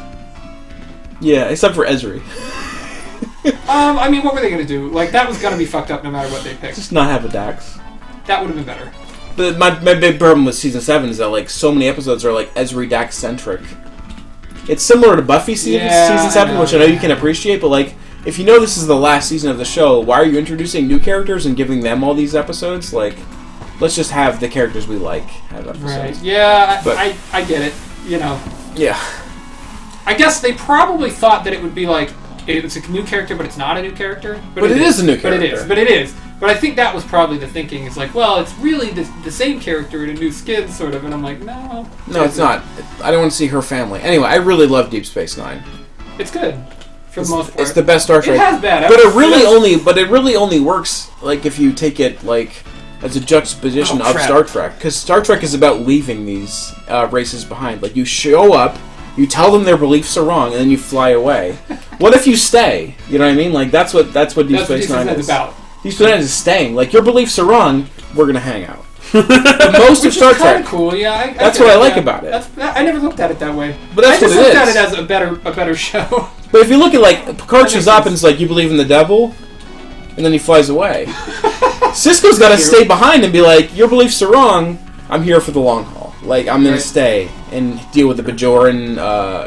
Yeah, except for Ezri. I mean, what were they going to do? Like, that was going to be fucked up no matter what they picked. Just not have a Dax. That would have been better. But my big problem with season 7 is that like so many episodes are like Ezri Dax centric. It's similar to Buffy season 7, which I know you can appreciate, but like if you know this is the last season of the show, why are you introducing new characters and giving them all these episodes? Like, let's just have the characters we like have episodes. Right. Yeah, I get it. You know. Yeah. I guess they probably thought that it would be like it's a new character, but it's not a new character. But it is a new character. But it is. But I think that was probably the thinking. It's like, well, it's really the same character in a new skin, sort of. And I'm like, no. No, it's not. I don't want to see her family. Anyway, I really love Deep Space Nine. It's good for the most part. It's the best Star Trek. It has bad But episodes. it really only works like if you take it like as a juxtaposition of Star Trek, because Star Trek is about leaving these races behind. Like you show up, you tell them their beliefs are wrong, and then you fly away. What if you stay? You know what I mean? Like that's what Deep Space Nine is about. Deep Space Nine is staying. Like your beliefs are wrong, we're gonna hang out. But most of Star Trek, cool. Yeah, that's what I like about it. I never looked at it that way. But that's I what just it looked is. at it as a better show. But if you look at like Picard shows up and it's like you believe in the devil, and then he flies away. Cisco's got to stay behind and be like, your beliefs are wrong. I'm here for the long haul. Like I'm gonna stay and deal with the Bajoran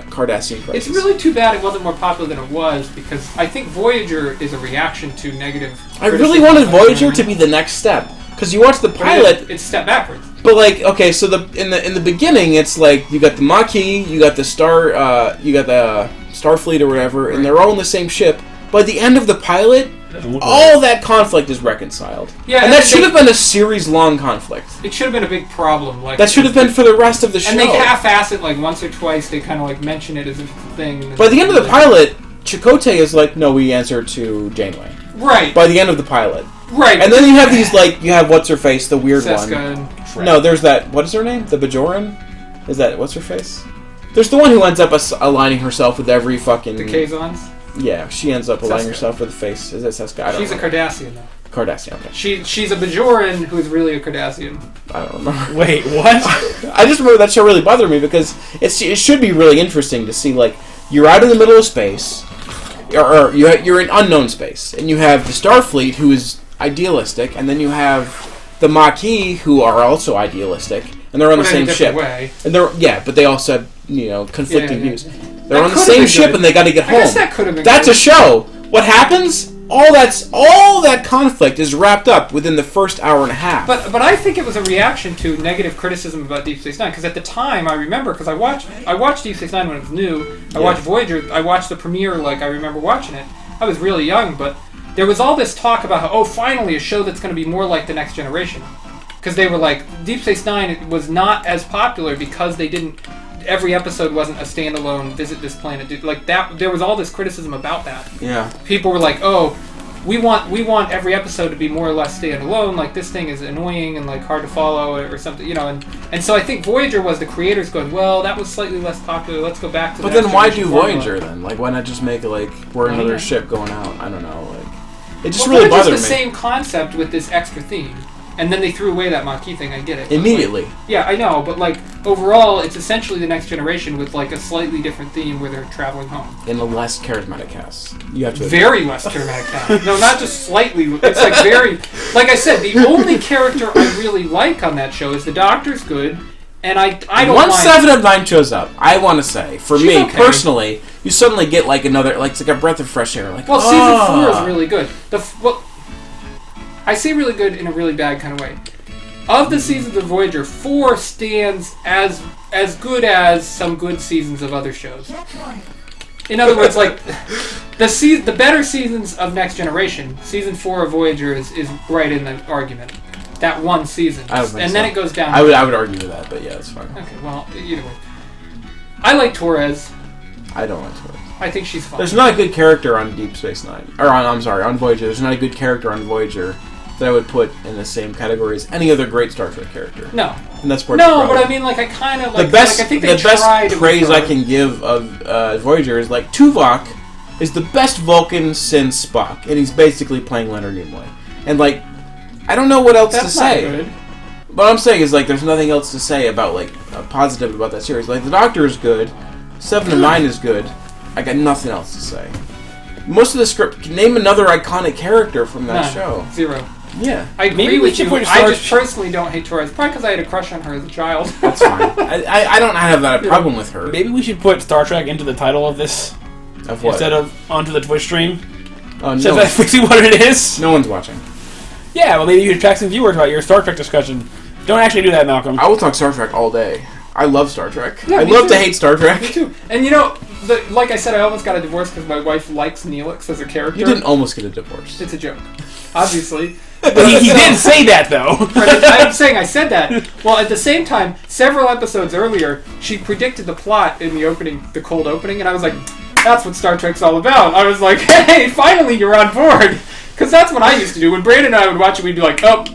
Cardassian crisis. It's really too bad it wasn't more popular than it was because I think Voyager is a reaction to negative. I really wanted Voyager to be the next step because you watch the pilot. It's a step backwards. But like, okay, so in the beginning, it's like you got the Maquis, you got the Starfleet or whatever, and they're all in the same ship. By the end of the pilot, all that conflict is reconciled. Yeah, and that should have been a series-long conflict. It should have been a big problem. Like that should have been for the rest of the show. And they half-ass it like once or twice. They kind of like mention it as a thing. By the end of the pilot, Chakotay is like, no, we answer to Janeway. Right. By the end of the pilot. Right. And then you have these like what's her face, the weird Seska one. No, there's that. What is her name? The Bajoran. Is that what's her face? There's the one who ends up aligning herself with every fucking. The Kazons. Yeah, she ends up aligning herself with the face. Is that Seska? I don't She's know. a Cardassian, though. Cardassian, okay. She's a Bajoran who's really a Cardassian. I don't remember. Wait, what? I just remember that show really bothered me because it should be really interesting to see, like, you're out in the middle of space, or you're in unknown space, and you have the Starfleet who is idealistic, and then you have the Maquis who are also idealistic, and they're on the same ship. Way. And but they also have, conflicting views. They're on the That same ship and they got to get home. I guess that could have been That's good. a show. What happens? All that conflict is wrapped up within the first hour and a half. But I think it was a reaction to negative criticism about Deep Space Nine because at the time I remember because I watched Deep Space Nine when it was new. I watched Voyager. I watched the premiere. Like I remember watching it. I was really young, but there was all this talk about how finally a show that's going to be more like The Next Generation because they were like Deep Space Nine was not as popular because they didn't. Every episode wasn't a standalone visit this planet. Like that, there was all this criticism about that. Yeah. People were like, we want every episode to be more or less standalone. Like this thing is annoying and like hard to follow or something, And so I think Voyager was the creators going, well, that was slightly less popular. Let's go back to. But then why do Voyager then? Like why not just make it like we're another ship going out? I don't know. Like it just really bothered me. It's the same concept with this extra theme. And then they threw away that Maquis thing. I get it. Immediately. Like, yeah, I know, but like overall, it's essentially the Next Generation with like a slightly different theme where they're traveling home. In a less charismatic cast. You have to. Very less charismatic cast. No, not just slightly. It's like very. Like I said, the only character I really like on that show is the Doctor's good, and I don't. Once mind. 7 of 9 shows up, I want to say, for She's me okay. personally, you suddenly get like another, like it's like a breath of fresh air. Like, Well, season 4 is really good. I say really good in a really bad kind of way. Of the seasons of Voyager, 4 stands as good as some good seasons of other shows. In other words, like the better seasons of Next Generation, season 4 of Voyager is right in the argument. That one season, I don't think and so. then it goes down. I would argue with that, but yeah, it's fine. Okay, well, either way, I like Torres. I don't like Torres. I think she's fun. There's not a good character on Deep Space Nine, or on Voyager. There's not a good character on Voyager that I would put in the same category as any other great Star Trek character. No. And that's part of the No, problem. but I mean, like, I kind of like the best, like, I think they the best tried praise I can give of Voyager is like Tuvok is the best Vulcan since Spock, and he's basically playing Leonard Nimoy. And like, I don't know what else That's to not say. good. What I'm saying is like, there's nothing else to say about like positive about that series. Like the Doctor is good, 7 of 9 is good. I got nothing else to say. Most of the script, name another iconic character from that show. 0. Yeah, I agree Maybe we with should you. put I Star- just personally don't hate Torres. Probably because I had a crush on her as a child. that's fine. I don't have that problem with her. Maybe we should put Star Trek into the title of this Of what? instead of onto the Twitch stream. Oh, So no, that's basically what it is. no one's watching. Yeah, well, maybe you should attract some viewers about your Star Trek discussion. Don't actually do that, Malcolm. I will talk Star Trek all day. I love Star Trek. Yeah, I me love too. to hate Star Trek. Me too. And you know, like I said, I almost got a divorce because my wife likes Neelix as a character. You didn't almost get a divorce. It's a joke, obviously. he did say that, though. I'm saying I said that. Well, at the same time, several episodes earlier, she predicted the plot in the opening, the cold opening, and I was like, that's what Star Trek's all about. I was like, hey, finally you're on board. Because that's what I used to do. When Brandon and I would watch it, we'd be like, oh,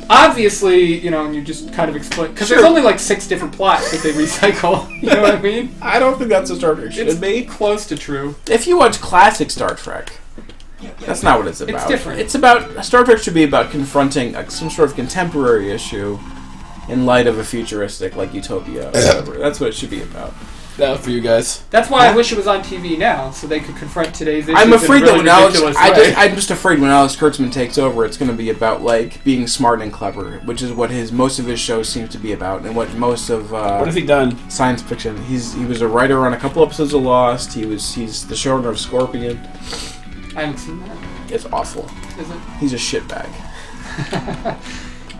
obviously, you know, and you just kind of explain. Because there's only like 6 different plots that they recycle. You know what I mean? I don't think that's what Star Trek should It's be. close to true. If you watch classic Star Trek, that's not what it's about. It's different. It's about Star Trek should be about confronting some sort of contemporary issue in light of a futuristic like utopia. Or whatever. That's what it should be about. That was for you guys. That's why I wish it was on TV now, so they could confront today's issues. I'm afraid in a that really when Alex, ridiculous way. I'm just afraid when Alex Kurtzman takes over, it's going to be about like being smart and clever, which is what most of his shows seem to be about, and what most of What has he done? science fiction. He was a writer on a couple episodes of Lost. He's the showrunner of Scorpion. I haven't seen that. It's awful. Is it? He's a shitbag.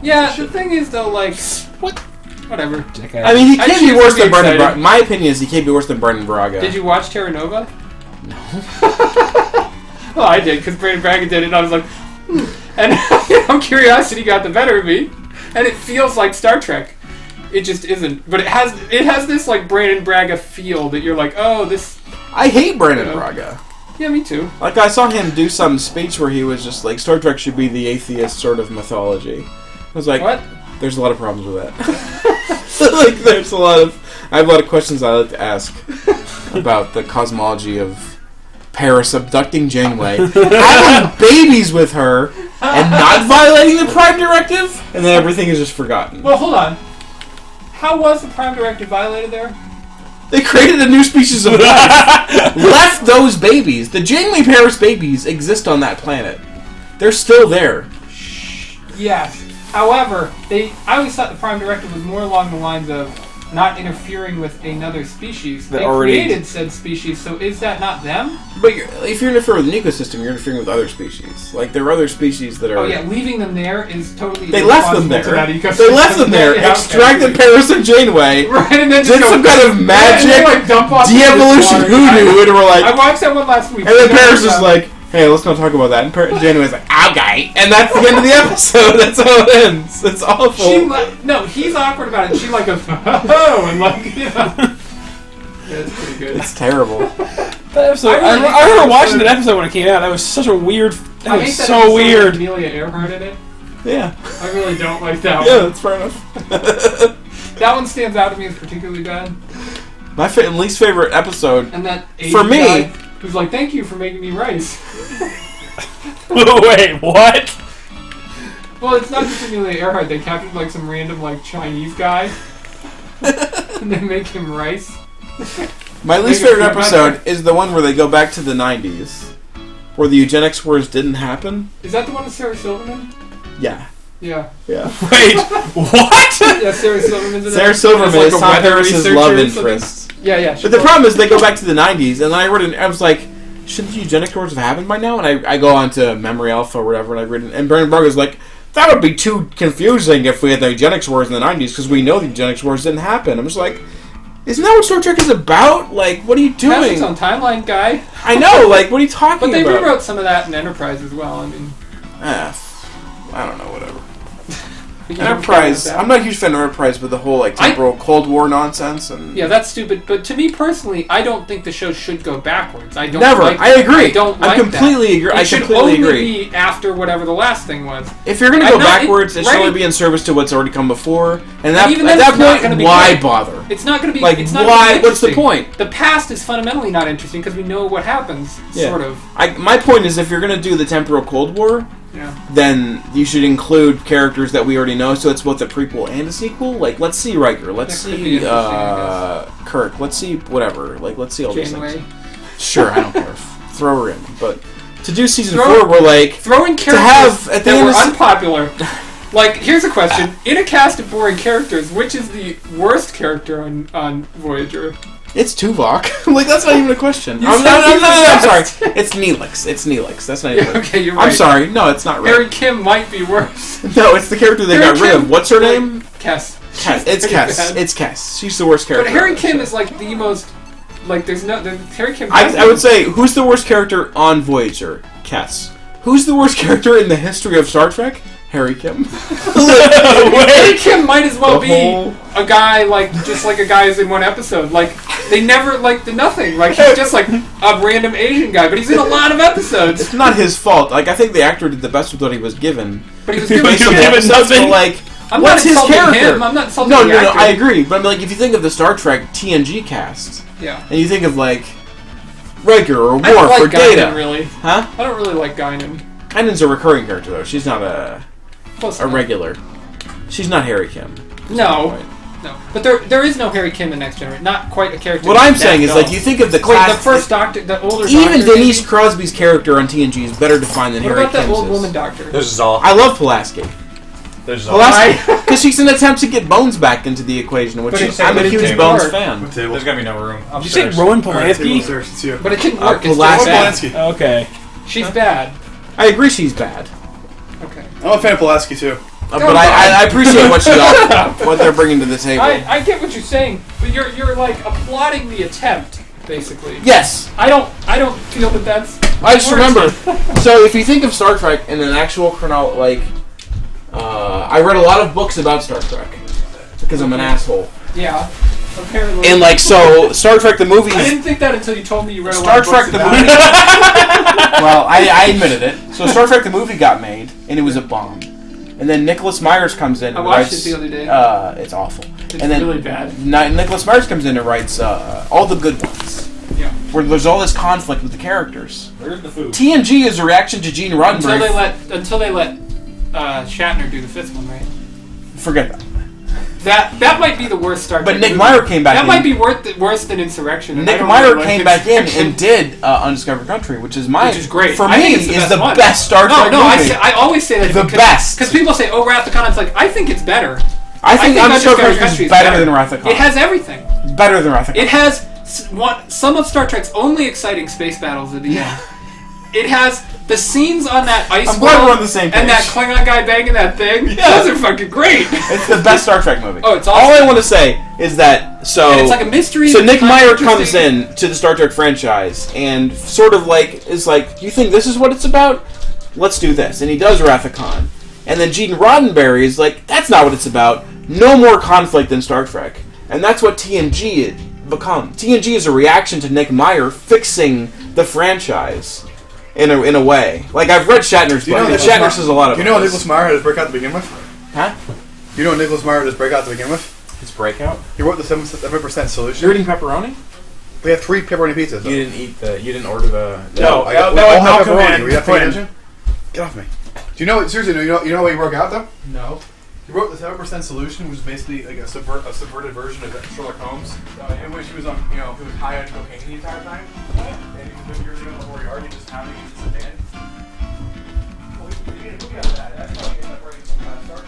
Yeah, the thing is though, like, whatever. I mean, he I can't think be it's worse gonna than be Brendan exciting. Braga. My opinion is he can't be worse than Brendan Braga. Did you watch Terra Nova? No. Well, I did because Brandon Braga did it, and I was like, and you know, curiosity got the better of me, and it feels like Star Trek. It just isn't, but it has this like Brandon Braga feel that you're like, oh, this. I hate Brendan Yeah. Braga. Yeah, me too. Like, I saw him do some speech where he was just like, Star Trek should be the atheist sort of mythology. I was like, What? there's a lot of problems with that. Like, I have a lot of questions I like to ask about the cosmology of Paris abducting Janeway, having babies with her, and not violating the Prime Directive, and then everything is just forgotten. Well, hold on. How was the Prime Directive violated there? They created a new species of life. Left those babies. The Janeway Paris babies exist on that planet. They're still there. Yes. However, I always thought the Prime Directive was more along the lines of not interfering with another species. That They already- created said species, so is that not them? But if you're interfering with an ecosystem, you're interfering with other species. Like, there are other species that are... Oh yeah, leaving them there is totally They left them irresponsible there. to that ecosystem. They left them there, Yeah, okay. extracted Paris and Janeway, Right, and then did just go, some kind of and magic then, like, dump off into de-evolution this water. hoodoo, and we're I like... watched that one last week. And then Paris is like, hey, let's not talk about that. And Janeway's like, okay. And that's the end of the episode. That's how it ends. It's awful. No, he's awkward about it. She like goes, oh, and like, you know. Yeah, it's pretty good. It's terrible. That episode, I really I think remember that watching episode- that episode when it came out. That was such a weird. That I was hate that so episode with weird. Amelia Earhart in it. Yeah. I really don't like that Yeah, one. that's fair enough. That one stands out to me as particularly bad. My least favorite episode... And that Asian For me- guy who's like, thank you for making me rice. Wait, what? Well, it's not just Amelia Earhart. They captured like some random like Chinese guy, and they make him rice. My least favorite episode is the one where they go back to the 90s, where the eugenics wars didn't happen. Is that the one with Sarah Silverman? Yeah. Yeah. Yeah. Wait, what? Yeah, Sarah Silverman's in Sarah that. Silverman She's, like, is a Tom weather Harris's researcher love or something. interest. Yeah. But the problem is they go back to the 90s, and I read it, and I was like, shouldn't the eugenics wars have happened by now? And I go on to Memory Alpha or whatever, and I read it, and Brandon Barger's like, that would be too confusing if we had the eugenics wars in the 90s, because we know the eugenics wars didn't happen. I'm just like, isn't that what Star Trek is about? Like, what are you doing? That's its own timeline, guy. I know, like, what are you talking But they about? rewrote some of that in Enterprise as well. I mean, I don't know, whatever. you don't Enterprise. care about I'm not a huge fan of Enterprise, but the whole like temporal Cold War nonsense and yeah, that's stupid. But to me personally, I don't think the show should go backwards. I don't. never. Like I agree. I don't I like completely agree. It I should completely only agree. be after whatever the last thing was. If you're gonna go I'm not- backwards, it should right. only be in service to what's already come before. And even at then, it's not that gonna point, be why good. bother? It's not going to be Like, It's not why? Gonna be What's the interesting. point? The past is fundamentally not interesting because we know what happens. Yeah. Sort of. My point is, if you're gonna do the temporal Cold War, Yeah. then you should include characters that we already know. So it's both a prequel and a sequel. Like, let's see Riker. Let's That could be see interesting, I Kirk. Let's see whatever. Like, let's see all these things. Janeway. Sure, I don't care. Throw her in, but to do season Throw- 4, we're like. Throwing characters have, at the that end were of unpopular. Like, here's a question: in a cast of boring characters, which is the worst character on Voyager? It's Tuvok. Like, that's not even a question. You I'm said sorry. It's Neelix. It's Neelix. That's not even. Yeah, okay, you're right. I'm sorry. No, it's not right. Harry Kim might be worse. No, it's the character they Harry got rid Kim- of. What's her name? Cass. Cass. It's pretty Cass. bad. It's Cass. She's the worst character. But Harry on that Kim show. is like the most. Like, Harry Kim. I would say, who's the worst character on Voyager? Cass. Who's the worst character in the history of Star Trek? Harry Kim. Harry Kim might as well The be whole- a guy like just like a guy is in one episode. Like they never like the nothing. Like he's just like a random Asian guy, but he's in a lot of episodes. It's not his fault. Like, I think the actor did the best with what he was given. But he was But given he was some given Episodes, nothing. but, like, I'm what's not his insulting character? him. I'm not insulting No, the no, actor. I agree. But I mean, like, if you think of the Star Trek TNG cast, Yeah. and you think of like Riker or I don't Worf or like Guinan, Data, really. huh? I don't really like Guinan. Guinan's a recurring character though. She's not a Close enough. regular. She's not Harry Kim. No. Right. No. But there is no Harry Kim in Next Generation. Not quite a character. What I'm that saying is, dull. like, you think of the Wait, class. the first Doctor, the older Even Doctor, Denise maybe? Crosby's character on TNG is better defined than What Harry about that Kim's old is. woman Doctor? There's Zal. I love Pulaski. There's Zal. Pulaski, because she's an attempt to get Bones back into the equation, which But is, it- I'm a but it huge didn't Bones work. fan. What table? There's gonna be no room. Did you say Rowan Polanski? Upstairs, it's you. But it didn't work. It's Pulaski. just bad. Polanski. Okay. She's bad. I agree she's bad. Okay. I'm a fan of Pulaski too. But I appreciate what what they're bringing to the table. I get what you're saying, but you're like applauding the attempt, basically. Yes. I don't feel that that's. I just remember. warranted. So if you think of Star Trek in an actual chronology, I read a lot of books about Star Trek because I'm an asshole. Yeah. Apparently. And like, so Star Trek the movie. I didn't think that until you told me you read a Star lot of Trek books the about movie. it. Well, I admitted it. So Star Trek the movie got made, and it was a bomb. And then Nicholas Myers comes in and I watched writes. it the other day. It's awful. It's and then really bad. Nicholas Myers comes in and writes all the good ones, Yeah. where there's all this conflict with the characters. Where's the food? TNG is a reaction to Gene Roddenberry. Until they let Shatner do the fifth one, right? Forget that. That might be the worst Star Trek. But Nick movie. Meyer came back That in. might be worse than Insurrection. and I Nick don't Meyer really like came back in Insurrection. and did Undiscovered Country, which is great. For I me, think it's the is best the one. best Star Trek No, movie. I always say that The best. because people say, "Oh, Wrath of Khan." It's like I think it's better. I think Undiscovered Country Country is better than Wrath of Khan. It has everything. better than Wrath of Khan. It has some of Star Trek's only exciting space battles at the end. It has the scenes on that ice I'm glad wall we're on the same and that page. Klingon guy banging that thing. Yeah. Those are fucking great. It's the best Star Trek movie. Oh, it's All awesome. I want to say is that And it's like a mystery. So that's Nick kind of Meyer comes interesting. in to the Star Trek franchise and sort of like is like, you think this is what it's about? Let's do this, and he does Wrath of Khan. And then Gene Roddenberry is like, that's not what it's about. No more conflict in Star Trek, and that's what TNG had become. TNG is a reaction to Nick Meyer fixing the franchise in a way. Like, I've read Shatner's book, and Shatner says a lot of. Do you know what Nicholas Meyer had his breakout to begin with? Huh? Do you know what Nicholas Meyer had his breakout to begin with? His breakout. He wrote the 7% solution. You're eating pepperoni? We had 3 pepperoni pizzas. You didn't order the. No, that was all Malcolm pepperoni. and Were you not paying Quinn. attention? Get off me. Do you know? Seriously, you know how he broke out though? No. He wrote the 7% Solution, which is basically like a subverted version of Sherlock Holmes, in which he was on, he was high on cocaine the entire time, and he was years ago in Moriarty just pounding into the van. Well, he made a movie out of that. That's how he ended up writing Star Trek.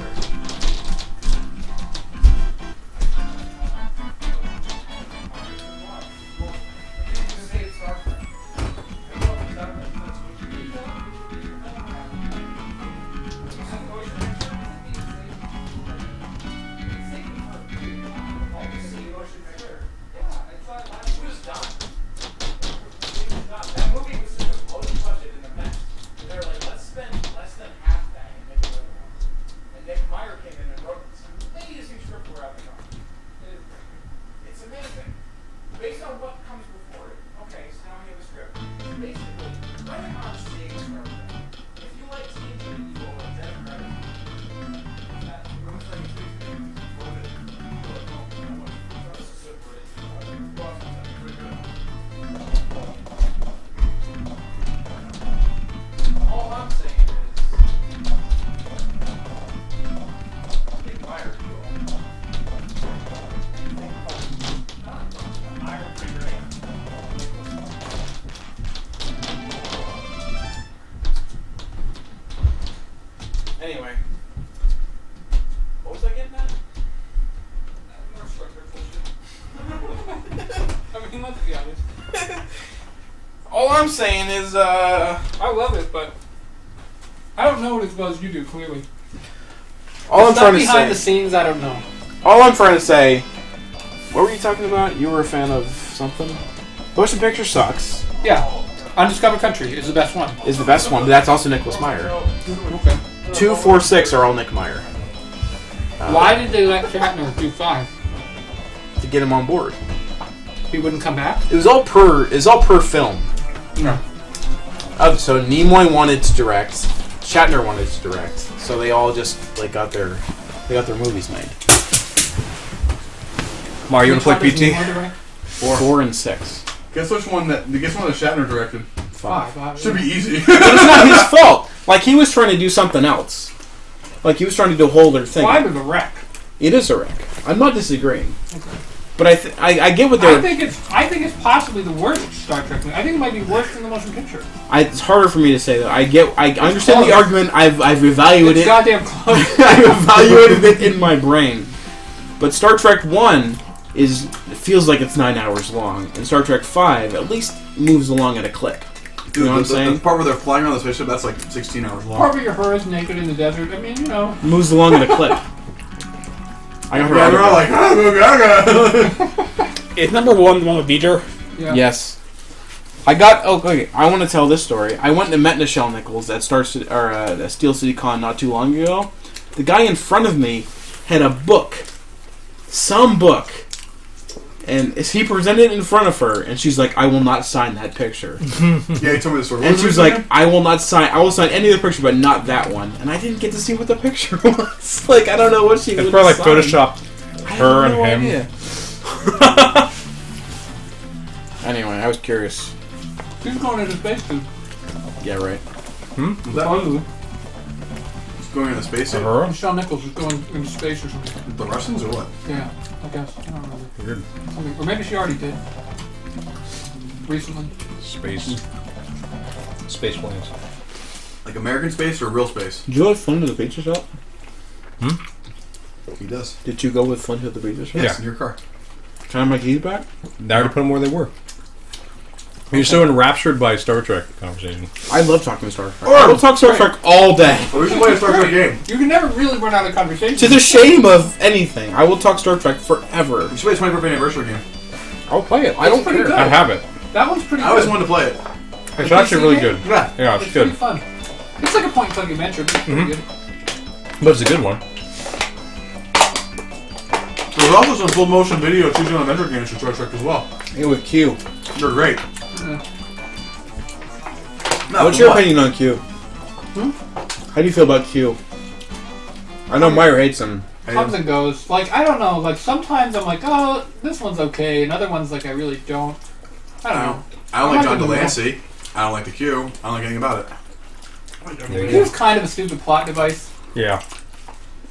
Anyway. What was I getting at? I mean, let's be honest. All I'm saying is, I love it, but I don't know it as well as you do, clearly. all I'm Stuff trying to behind the say. scenes, I don't know. All I'm trying to say. What were you talking about? You were a fan of something? Motion Picture Sucks Yeah. Undiscovered Country is the best one. is the best one, but that's also Nicholas Meyer. Okay. 2, 4, 6 are all Nick Meyer. Why did they let Shatner do 5? To get him on board. He wouldn't come back? It was all per film. No. So Nimoy wanted to direct, Shatner wanted to direct, so they all just got their movies made. Mario, you want to play PT? 4 and 6. Guess which one that Shatner directed? 5. Should be easy. But it's not his fault. Like, he was trying to do something else. Like, he was trying to do a whole other thing. 5 is a wreck. It is a wreck. I'm not disagreeing. Okay. But I get what they're... I think it's possibly the worst Star Trek movie. I think it might be worse than the motion picture. It's harder for me to say that. I understand the argument. I've evaluated it's goddamn close. I've evaluated it in my brain. But Star Trek 1 feels like it's 9 hours long, and Star Trek 5 at least moves along at a clip. You know what I'm saying? The part where they're flying around the spaceship, that's like 16 hours long. Part where your her is naked in the desert. I mean, Moves along at a clip. I got her. Yeah, they're all like, Is number 1 the one with Beecher? Yeah. Yes. I want to tell this story. I went and met Nichelle Nichols at Steel City Con not too long ago. The guy in front of me had a book. Some book. And he presented it in front of her, and she's like, "I will not sign that picture." Yeah, he told me the story. And she was like, "I will sign any of the picture, but not that one." And I didn't get to see what the picture was. Like, I don't know what she was. It's probably like photoshopped her and him. Anyway, I was curious. She's going into space too. Yeah, right. Was that It's going into space? Her? Michelle Nichols is going into space or something. The Russians or what? Yeah, I guess. I don't remember. Weird. Or maybe she already did. Recently. Space planes. Like American space or real space? Did you go with Flynn to the pizza shop? He does. Did you go with Flynn to the pizza shop? Yes, in your car. Can I have my keys back? Now to put them where they were. You're so enraptured by Star Trek conversation. I love talking Star Trek. I will talk Star Trek all day. Well, we should play a Star Trek game. You can never really run out of conversation. To the shame of anything, I will talk Star Trek forever. We should play a 25th anniversary game. I'll play it. I don't pretty care. good. I have it. That one's pretty I good. always wanted to play it. It's actually really good. Yeah. Yeah, It's it's pretty good. fun. It's like a point-and-click adventure, but it's pretty good. But it's a good one. There's also some full motion video choosing an adventure games for Star Trek as well. Yeah, with Q. They're great. What's your opinion on Q? How do you feel about Q? I know Meyer hates him. Comes and goes. Like, I don't know. Like, sometimes I'm like, oh, this one's okay. And other ones, like, I really don't. I don't know. I don't like John Delancey. I don't like the Q. I don't like anything about it. He was kind of a stupid plot device. Yeah.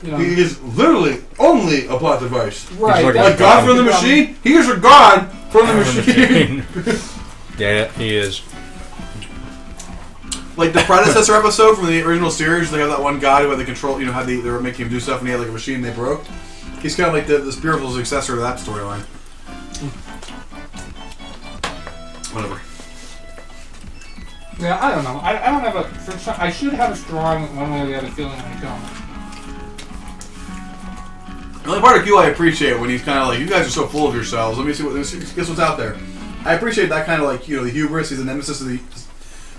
You know. He is literally only a plot device. Right. like Like God from the machine? He is a God from the machine. Yeah, he is. Like the predecessor episode from the original series, they have that one guy who had the control, you know, they were making him do stuff and he had like a machine they broke. He's kind of like the spiritual successor to that storyline. Whatever. Yeah, I don't know. I don't have a. I should have a strong one way or the other feeling on the film. The only part of Q I appreciate when he's kind of like, you guys are so full of yourselves. Let me guess what's out there. I appreciate that kind of like, you know, the hubris. He's the nemesis of the.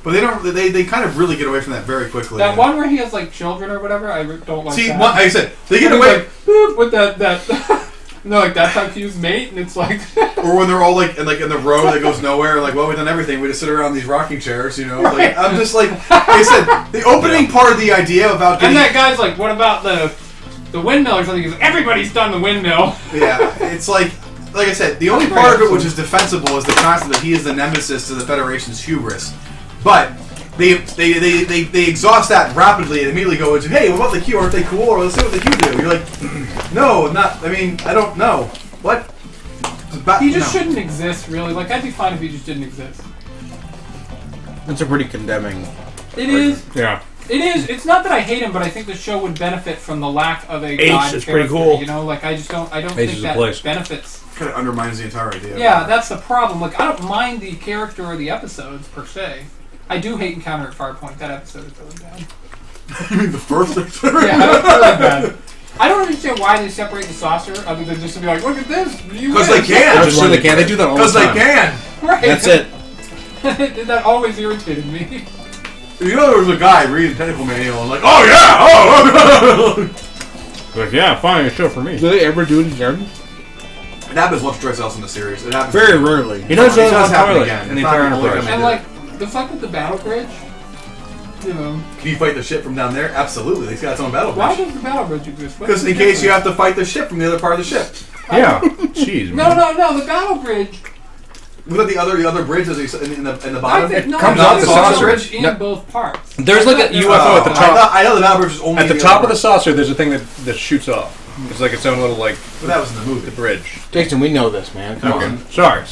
But they don't. They kind of really get away from that very quickly. That one where he has like children or whatever, I don't like. See, that. like I said, they get And away. like, boop, with that. No, like that's how Q's mate, and it's like. Or when they're all like in the row that goes nowhere, like, well, we've done everything. We just sit around these rocking chairs, you know. Like, I'm just like I said, the opening part of the idea about getting, And that guy's like, what about the windmill or something? He's like, everybody's done the windmill. yeah, it's like I said, the only part of it which is defensible is the concept that he is the nemesis to the Federation's hubris. But they exhaust that rapidly and immediately go into, hey, what about the Q? Aren't they cool? Or let's see what the Q do. You're like, no, not. I mean, I don't know. What? He just shouldn't exist, really. Like, I'd be fine if he just didn't exist. It's a pretty condemning. It is. Yeah. It is. It's not that I hate him, but I think the show would benefit from the lack of a H god is pretty character, cool. You know, like I don't H think is a that place. benefits. Kind of undermines the entire idea. Yeah, that's the problem. Like, I don't mind the character or the episodes per se. I do hate Encounter at Farpoint. That episode is really bad. You mean the first episode? Yeah, that's really bad. I don't understand why they separate the saucer, other than just to be like, look at this. Because they can. Just so they can. They do that all the Because they time. can. Right. That's it. That always irritated me. You know, there was a guy reading the technical manual and like, oh yeah, oh. Like, yeah, fine, a show for me. Do they ever do it again? It happens once or twice else in the series. It happens Very rarely. He knows It it's does on happen toilet again. in the It's not entire the only Enterprise. time And like the fuck with the battle bridge, you know. Can you fight the ship from down there? Absolutely. It's got its own battle Why bridge. does the battle bridge exist? Because in case you have to fight the ship from the other part of the ship. Yeah. Jeez, No, man. the battle bridge. Look at the other bridge in the bottom. comes off the saucer. bridge in No. both parts. There's like a UFO at the I top. know the battle bridge is only At the top of the saucer, there's a thing that shoots off. It's like its own little, like, But that was in the movie. the bridge. Jason, we know this, man. Come Okay. on. Sorry.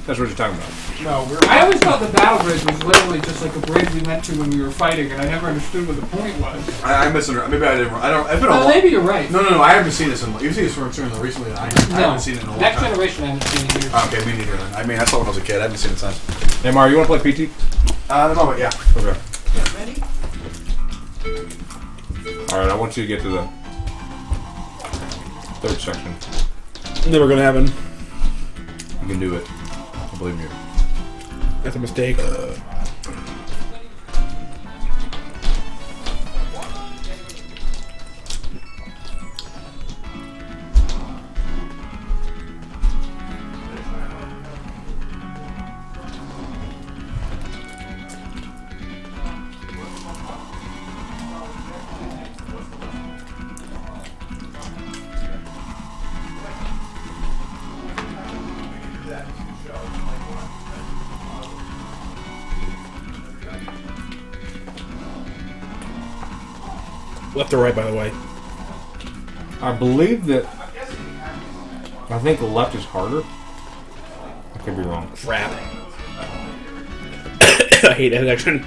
That's what you're talking about. No, I always thought the battle bridge was literally just like a bridge we went to when we were fighting, and I never understood what the point was. I misunderstood. Maybe I didn't. I don't. It's been a Well, long. maybe you're right. No. I haven't seen this in. You've seen this from recently. I haven't seen it in a long Next time. Generation I haven't seen in years. Okay, me neither. Then. I mean, I saw it when I was a kid. I haven't seen it since. Hey, Mario, you want to play PT? At the moment, yeah. Okay. Alright, I want you to get to the third section. Never gonna happen. You can do it. I believe in you. That's a mistake. Left or right, by the way. I believe that. I think the left is harder. I could be wrong. Crap. I hate that action.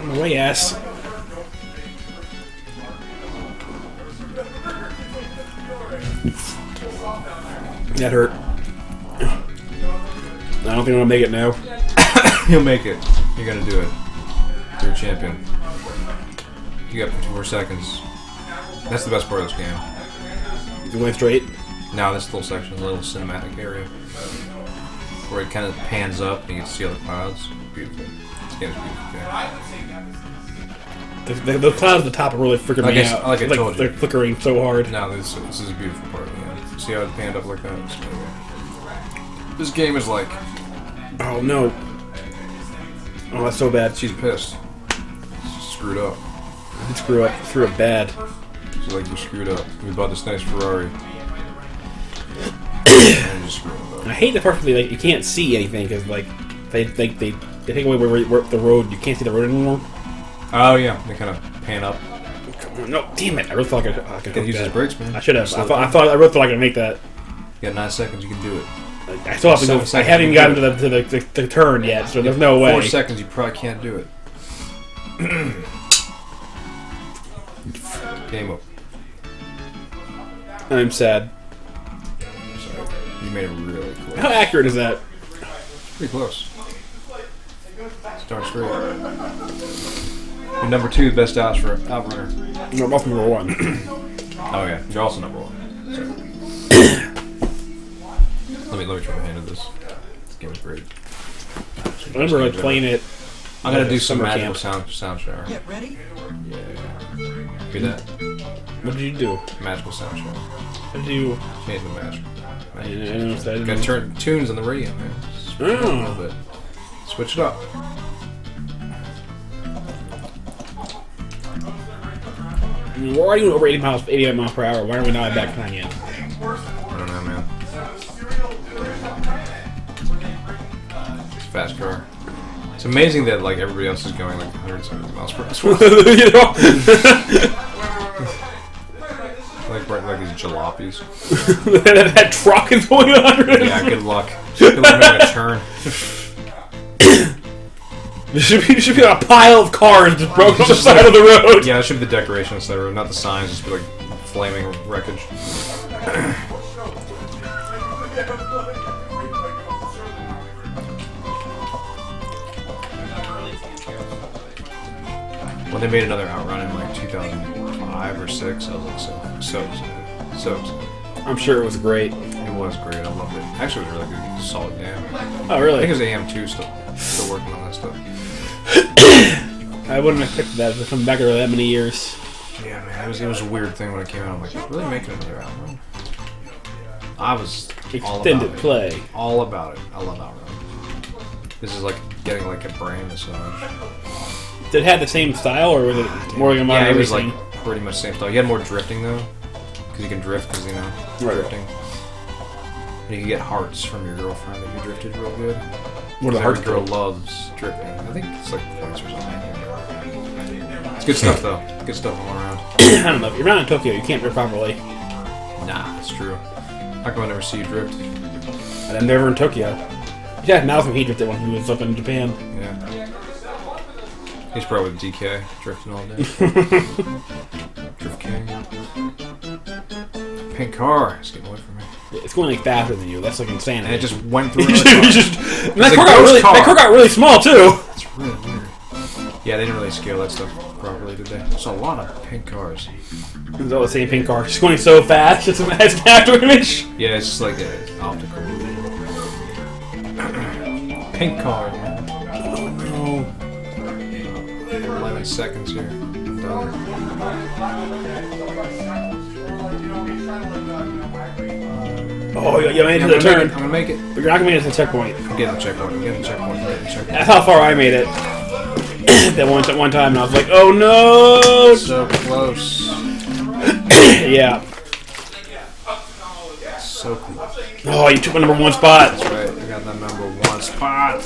My way, ass. That hurt. I don't think I'm gonna make it now. You'll make it. You're gonna do it. You're a champion. You got 54 seconds. That's the best part of this game. You went straight. Now this little section, a little cinematic area, where it kind of pans up and you can see all the clouds. Beautiful. This game is beautiful. The clouds at the top are really freaking me out. Like I told you. They're flickering so hard. No, this is a beautiful part of the game. See how it panned up like that? This game is like... Oh, no. Oh, that's so bad. She's pissed. She's screwed up. I did screw up. Threw it bad. She's like, you screwed up. We bought this nice Ferrari. And you screwed up. I hate the part where you can't see anything because like they take away where the road. You can't see the road anymore. Oh yeah, they kind of pan up. No, damn it! I really thought I could Gotta use his brakes, man. I should have. I really thought I could make that. You got 9 seconds, you can do it. I still have to go. I haven't even gotten to the turn yet, so there's no way. 4 seconds, you probably can't do it. Game up. I'm sad. Sorry. You made it really close. How accurate is that? Pretty close. Start straight. You're number 2, best outrunner. No, both number 1. Oh yeah, you're also number 1. Let me try my hand at this. This game is great. I remember like playing it. I'm gonna do some summer magical camp. sound shower. Get ready. Yeah. Hear that? What did you do? Magical sound shower. What did you? Change the magic. I didn't Gotta turn tunes on the radio, man. Switch it up a little bit. Switch it up. We're already going over 80 miles per hour. Why are we not at back 9 yet? I don't know, man. It's a fast car. It's amazing that like everybody else is going like 170 miles per hour. You know? like these jalopies. that truck is going 100. Yeah, good luck. Good luck making a turn. There should be a pile of cars just broke off the side of the road. Yeah, that should be the decoration on the side of the road, not the signs. Just be like flaming wreckage. When they made another outrun in like 2005 or 6, I was like so excited. I'm sure it was great. It was great. I loved it. Actually, it was a really good, solid game. Oh, I really? think it was AM2 still working on that stuff. I wouldn't have expected that to come back over that many years. Yeah, man, it was a weird thing when it came out. I'm like, really making another outrun? I was all about Extended it. play. All about it. I love outrun. This is like getting like a brain massage. Did it have the same style, or was it more like a modern Yeah, it was racing? like pretty much the same style. You had more drifting though, because you can drift because Right. drifting. And you can get hearts from your girlfriend if you drifted real good. What are the Every hearts girl do? loves drifting. I think it's like points or something. It's good stuff though. Good stuff all around. I don't know. If you're around in Tokyo, you can't drift properly. Nah, it's true. How come I never see you drift? And I'm never in Tokyo. Yeah, now he drifted when he was up in Japan. Yeah. He's probably with DK, drifting all day. Drift King. Pink car. It's getting away from me. It's going like faster than you. That's like insanity. And it just went through You another car. just- and that a car got ghost really, car. that car got really small too. It's really weird. Yeah, they didn't really scale that stuff properly, did they? There's a lot of pink cars. It's all the same pink car. It's going so fast. It's an after image. Yeah, it's just like an optical. Pink car, man. Oh. 11 seconds here. I'm done. Oh, you made it I'm to the turn. gonna make it. But you're not gonna make it to the checkpoint. I'm getting the checkpoint. I'm getting the checkpoint. That's how far I made it. That one time, and I was like, "Oh no!" So close. Yeah. So close. Oh, you took my number 1 spot. That's right. I got that number 1 spot.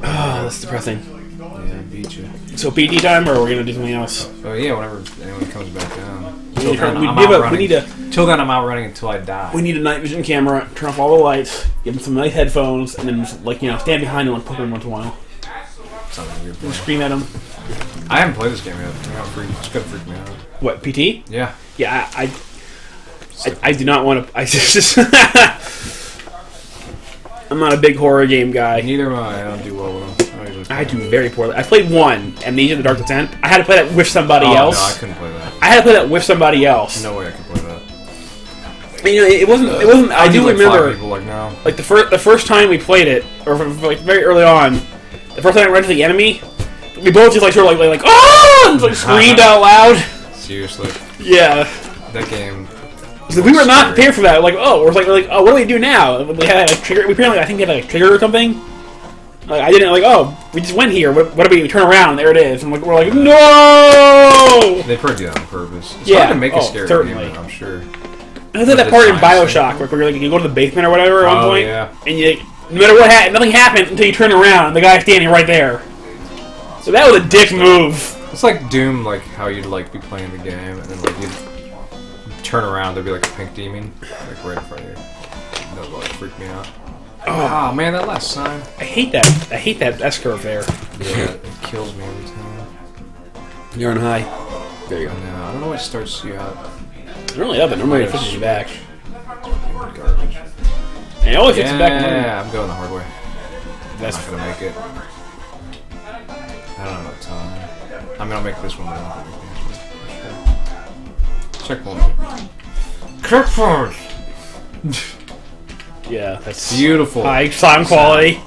Oh, that's depressing. Yeah, I beat you. So PT time, or we're gonna do something else? Oh yeah, whenever anyone comes back down. We Till need, then, we, I'm give outrunning. we need a Till then, I'm outrunning until I die. we need a night vision camera. Turn off all the lights. Give them some nice headphones, and then just, stand behind them and poke them once in a while. Sounds like a weird And plan. scream at them. I haven't played this game yet. It's gonna freak me out. What, PT? Yeah. Yeah, I do not want to. I just I'm not a big horror game guy. Neither am I. I don't do well with them. I do very poorly. I played one, Amnesia: The Dark Descent. I had to play that with somebody Oh, else. no, I couldn't play that. I had to play that with somebody else. No way I could play that. You know, it wasn't. I do like remember. 5 people like no. Like the first time we played it, or like very early on, the first time I ran into the enemy, we both just like sort of like oh, and like screamed out loud. Seriously, Yeah. that game Because we were not prepared for that. Like, oh, we're like, oh, what do we do now? We had a trigger. We apparently, I think, we had a trigger or something. Like, I didn't like. Oh, we just went here. What do we turn around? There it is. And we're like, no. They put it on purpose. It's Yeah, hard to make a scary certainly. game, I'm sure. I did that part in Bioshock, where like, you go to the basement or whatever at one point, yeah. and you, no matter what happened, nothing happened until you turn around, and the guy's standing right there. So that was a dick move. It's like Doom, like how you'd like be playing the game, and then like you'd turn around, there'd be like a pink demon, like right in front of you. That would like freak me out. Oh man, that last sign. I hate that. I hate that S curve there. Yeah, it kills me every time. You're on high. There you go. No, I don't know what starts you out. I don't really have it. Normally it pushes you back. Garbage. And it always hits you back. Yeah, I'm going the hard way. That's I'm not gonna make it. I don't know time. I mean, I'll make this one, but I'm not gonna make it. Checkpoint. yeah, that's Beautiful. high sound quality.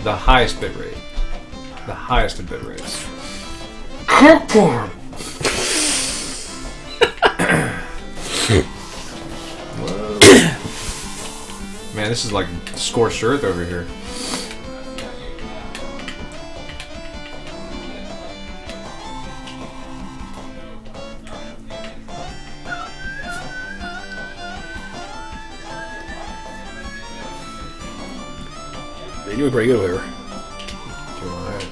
The highest bit rate. The highest in bit rates. Checkpoint. Man, this is like scorched earth over here. Man, you were pretty good over here. Doing alright.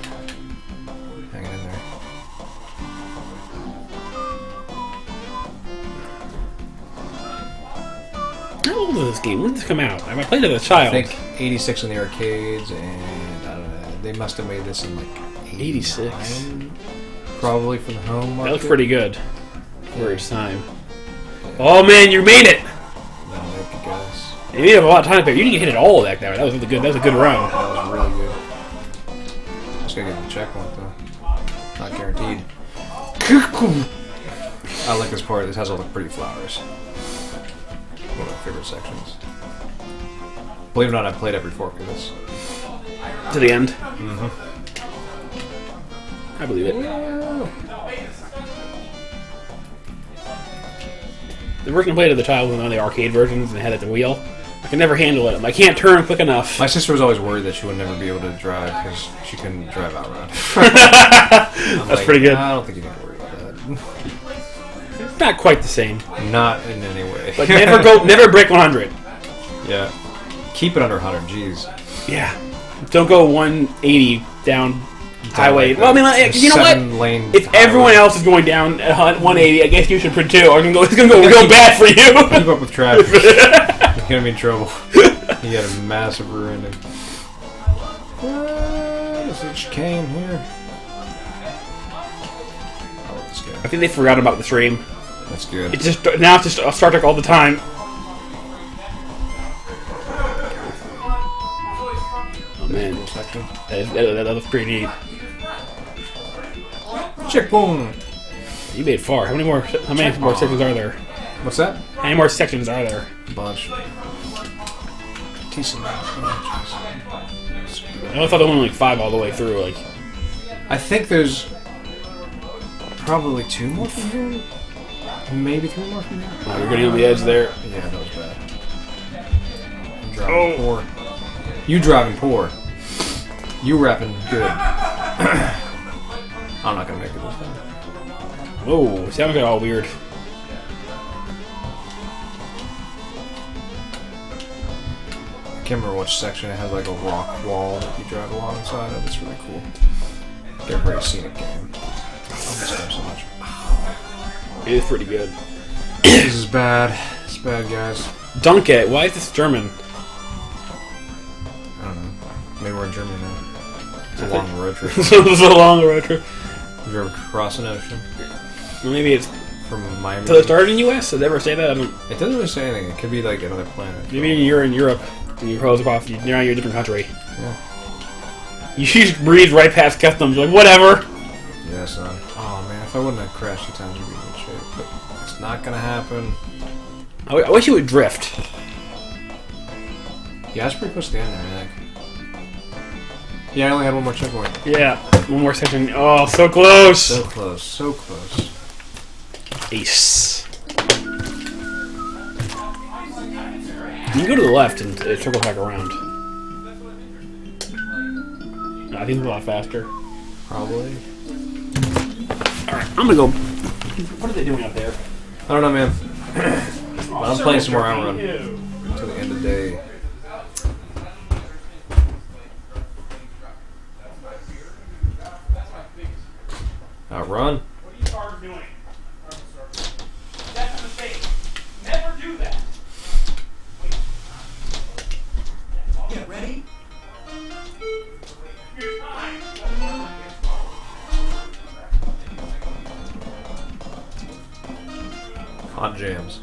Hanging in there. How old is this game? When did this come out? I played it as a child. I think 86 in the arcades, and I don't know. They must have made this in like 86. Probably for the home market. That looks pretty good for its time. Oh man, you made it! That'll make you guys. You made it a lot of time, but you didn't hit it all that time. That was good. That was a good run. That was really good. Just gotta get the checkpoint though. Not guaranteed. I like this part. This has all the pretty flowers. One of my favorite sections. Believe it or not, I played every fork of this. To the end. Mm-hmm. I believe it. The version I played as a child was one of the arcade versions and it had like the wheel. I can never handle it. I can't turn quick enough. My sister was always worried that she would never be able to drive because she couldn't drive Outrun. That's pretty good. I don't think you need to worry about that. It's not quite the same. Not in any way. But never break 100. Yeah. Keep it under 100, jeez. Yeah. Don't go 180 down highway. Well, I mean, like, you know what? If everyone else is going down 180, I guess you should too. Or it's gonna go real bad for you. Keep up with traffic. You're gonna be in trouble. You got a massive rear ending. Such cane here. I love this game. I think they forgot about the stream. That's good. It's just now it's just Star Trek all the time. Oh man, that looks pretty neat. Checkpoint. You made it far. How many more sections are there? What's that? How many more sections are there? A bunch. Decent amount. I thought there were only like 5 all the way through. Like, I think there's probably 2 more from here. Maybe 3 more from here. oh, you're getting on the edge there. Yeah, that was bad. I'm driving poor. You driving poor. You rapping good. I'm not gonna make it this time. Whoa, sound got all weird. I can't remember which section it has like a rock wall that you drive alongside of. It's really cool. They're a very scenic game. I love this game so much. It is pretty good. This is bad. It's bad, guys. Dunke, why is this German? I don't know. Maybe we're in Germany now. It's a long road trip. This is a long road trip. We drove across an ocean Well, maybe it's from Miami. till it started in the U.S. Did they ever say that? I don't. It doesn't really say anything. It could be like another planet. Maybe you're in Europe and you cross across. You're in a different country. Yeah. You just breeze right past customs. You're like, whatever. Yeah, son. Oh man, if I wouldn't have crashed 2 times, we'd be in good shape. But it's not gonna happen. I wish you would drift. Yeah, it's pretty close to the end there, I think. Yeah, I only had 1 more checkpoint. Yeah, one more section. Oh, so close. So close, so close. Ace. You can go to the left and it circles back around. No, I think it's a lot faster. Probably. Alright, I'm gonna go. What are they doing up there? I don't know, man. But I'm playing some more Outrun until the end of the day. Outrun. What are you doing? That's a mistake. Never do that. Get ready. Hot jams.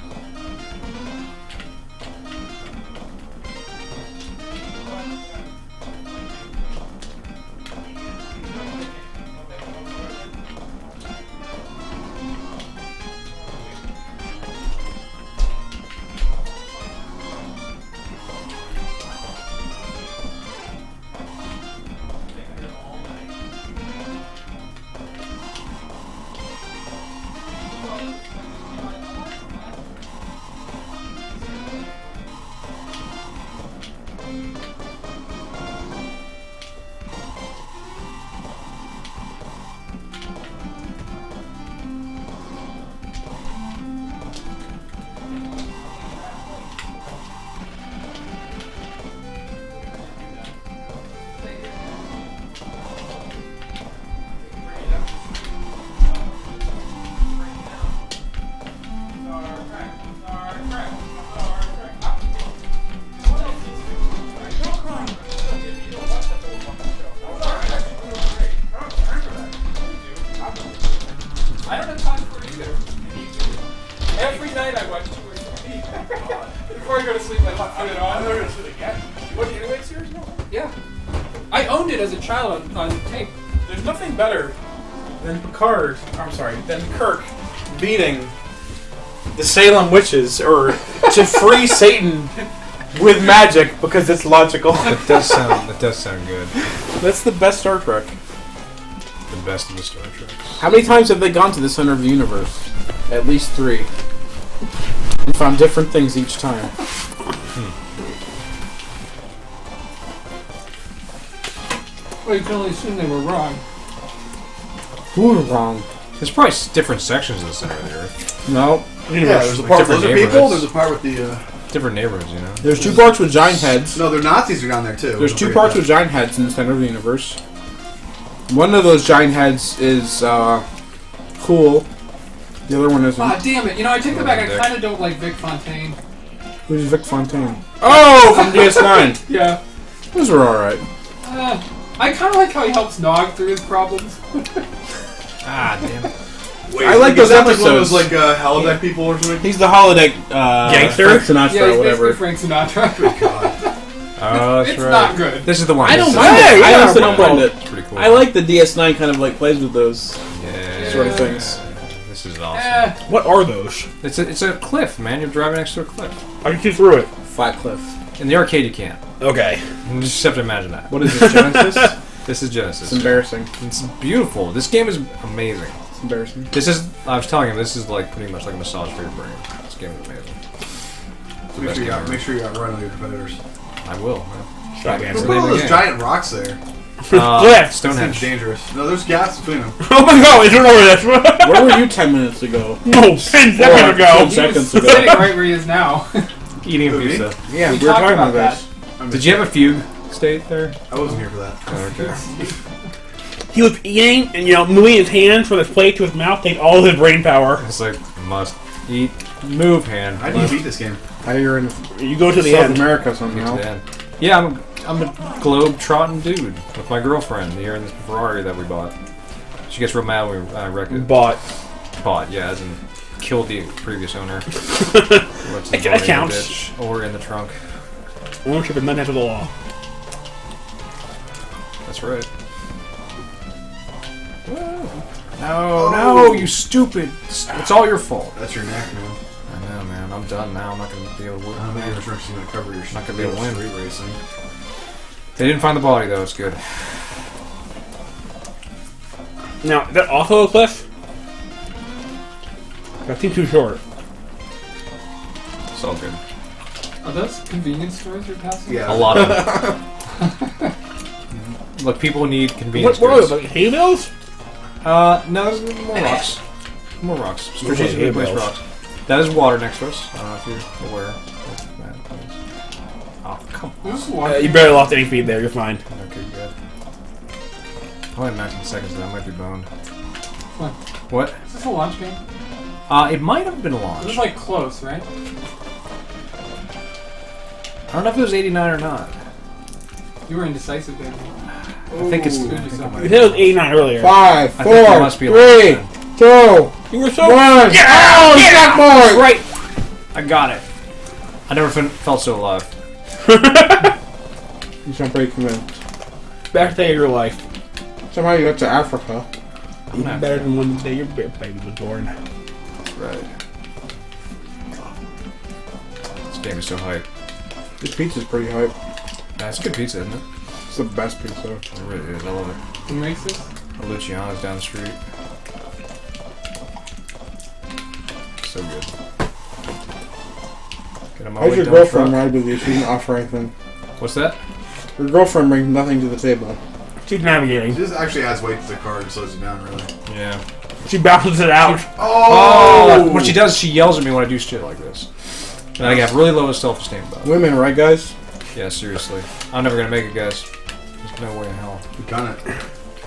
I don't have time for it either. Every night I watch 2 or 3. Before I go to sleep, I just put it on. I'm never gonna sit again. What, the animated series? No. Yeah. I owned it as a child on tape. There's nothing better than Picard. I'm sorry, than Kirk beating The Salem witches, or to free Satan with magic because it's logical. That does sound good. That's the best Star Trek. The best of the Star Treks. How many times have they gone to the center of the universe? At least 3. And found different things each time. Well, you can only assume they were wrong. Who was wrong? There's probably different sections of the center of the Earth. No. Yeah, there's a part with different lizard people. neighborhoods. There's a part with the. Different neighborhoods, you know? There's 2 parts with giant heads. No, the Nazis are down there too. There's 2 parts with giant heads in the center of the universe. One of those giant heads is cool. The other one isn't. Ah, damn it. You know, I take that back. I Dick. kind of don't like Vic Fontaine. Who's Vic Fontaine? Oh, from DS9. Yeah. Those were alright. I kind of like how he helps Nog through his problems. Ah, damn it. Wait, I like is those that like one of those episodes. like holodeck people or something? He's the holodeck Gangster? Frank Sinatra Yeah, or he's whatever. basically Frank Sinatra. Oh, that's It's right. not good. This is the one. I don't this mind is- it. I yeah, honestly don't yeah. mind it. It's pretty cool. I like the DS9 kind of like plays with those Yeah. sort of things. This is awesome. Eh, What are those? It's a cliff, man. You're driving next to a cliff. I can see through it. Flat Cliff. In the arcade, you can't. Okay. You just have to imagine that. What is this, Genesis? This is Genesis. It's embarrassing. It's beautiful. This game is amazing. It's embarrassing. This is. I was telling him this is like pretty much like a massage for your brain. This game is amazing. It's the Make best sure, you game got, ever. make sure you got right on your competitors. I will. Man. Stop It's answering. Look at all the those game. giant rocks there. Cliff. Seems Stonehenge. dangerous. No, there's gaps between them. Oh my god, we turned over this. Where were you 10 minutes ago? No, 10 seconds Or ago. 10 seconds sitting ago. right where he is now. Eating a Who, me? pizza. Yeah, We we were talked talking about about this. Did you have a fugue state there? I wasn't here for that. Oh, okay. He was eating and, moving his hands from his plate to his mouth takes all his brain power. It's like must eat, move, hand. How do you beat this game? How you're in You go to the South end. America Get to somehow. the end. Yeah, I'm a globe-trotting dude with my girlfriend here in this Ferrari that we bought. She gets real mad when we wreck it. Bought. Bought, yeah, as in killed the previous owner. What's That the body in the counts. ditch or in the trunk. Ownership is not after the law. That's right. No, you stupid! It's all your fault. That's your neck, man. I know, man. I'm done now. I'm not gonna be able to win. I don't think your instruction's gonna cover your Not gonna be able to win. street racing. They didn't find the body though. It's good. Now, is that also a cliff? That seems too short. It's all good. Are those convenience stores you're passing? Yeah. A lot of them. Look, people need convenience What are stores. those, like hay bales? No, there's more rocks. More rocks. Strategically placed rocks. That is water next to us. I don't know if you're aware of that. Oh, come on. This is one. You barely lost any feed there. You're fine. Okay, good. Only 19 seconds, that might be boned. What? What? Is this a launch game? It might have been It was launched. like close, right? I don't know if it was 89 or not. You were indecisive there. I think it's. I think it might You be. said it was 89 earlier. 5, I think there must 4, be a 3, 2, You were so 1. Oh, That's Jackboard! right! I got it. I never felt so alive. You sound pretty convinced. Best day of your life. Somehow you got to Africa. Even better than one day your baby was born. That's right. This game is so hype. This pizza's pretty hype. That's good pizza, isn't it? It's the best pizza. It really is. I love it. Who makes this? Luciano's down the street. So good. Get on my How's way your down the girlfriend truck. ride with you? She didn't offer anything. What's that? Your girlfriend brings nothing to the table. She's navigating. This actually adds weight to the car and slows you down, really. Yeah. She balances it out. Oh! What she does is she yells at me when I do shit like this. And I have really low self-esteem about it. Women, right, guys? Yeah, seriously. I'm never gonna make it, guys. There's no way in hell. You gun it.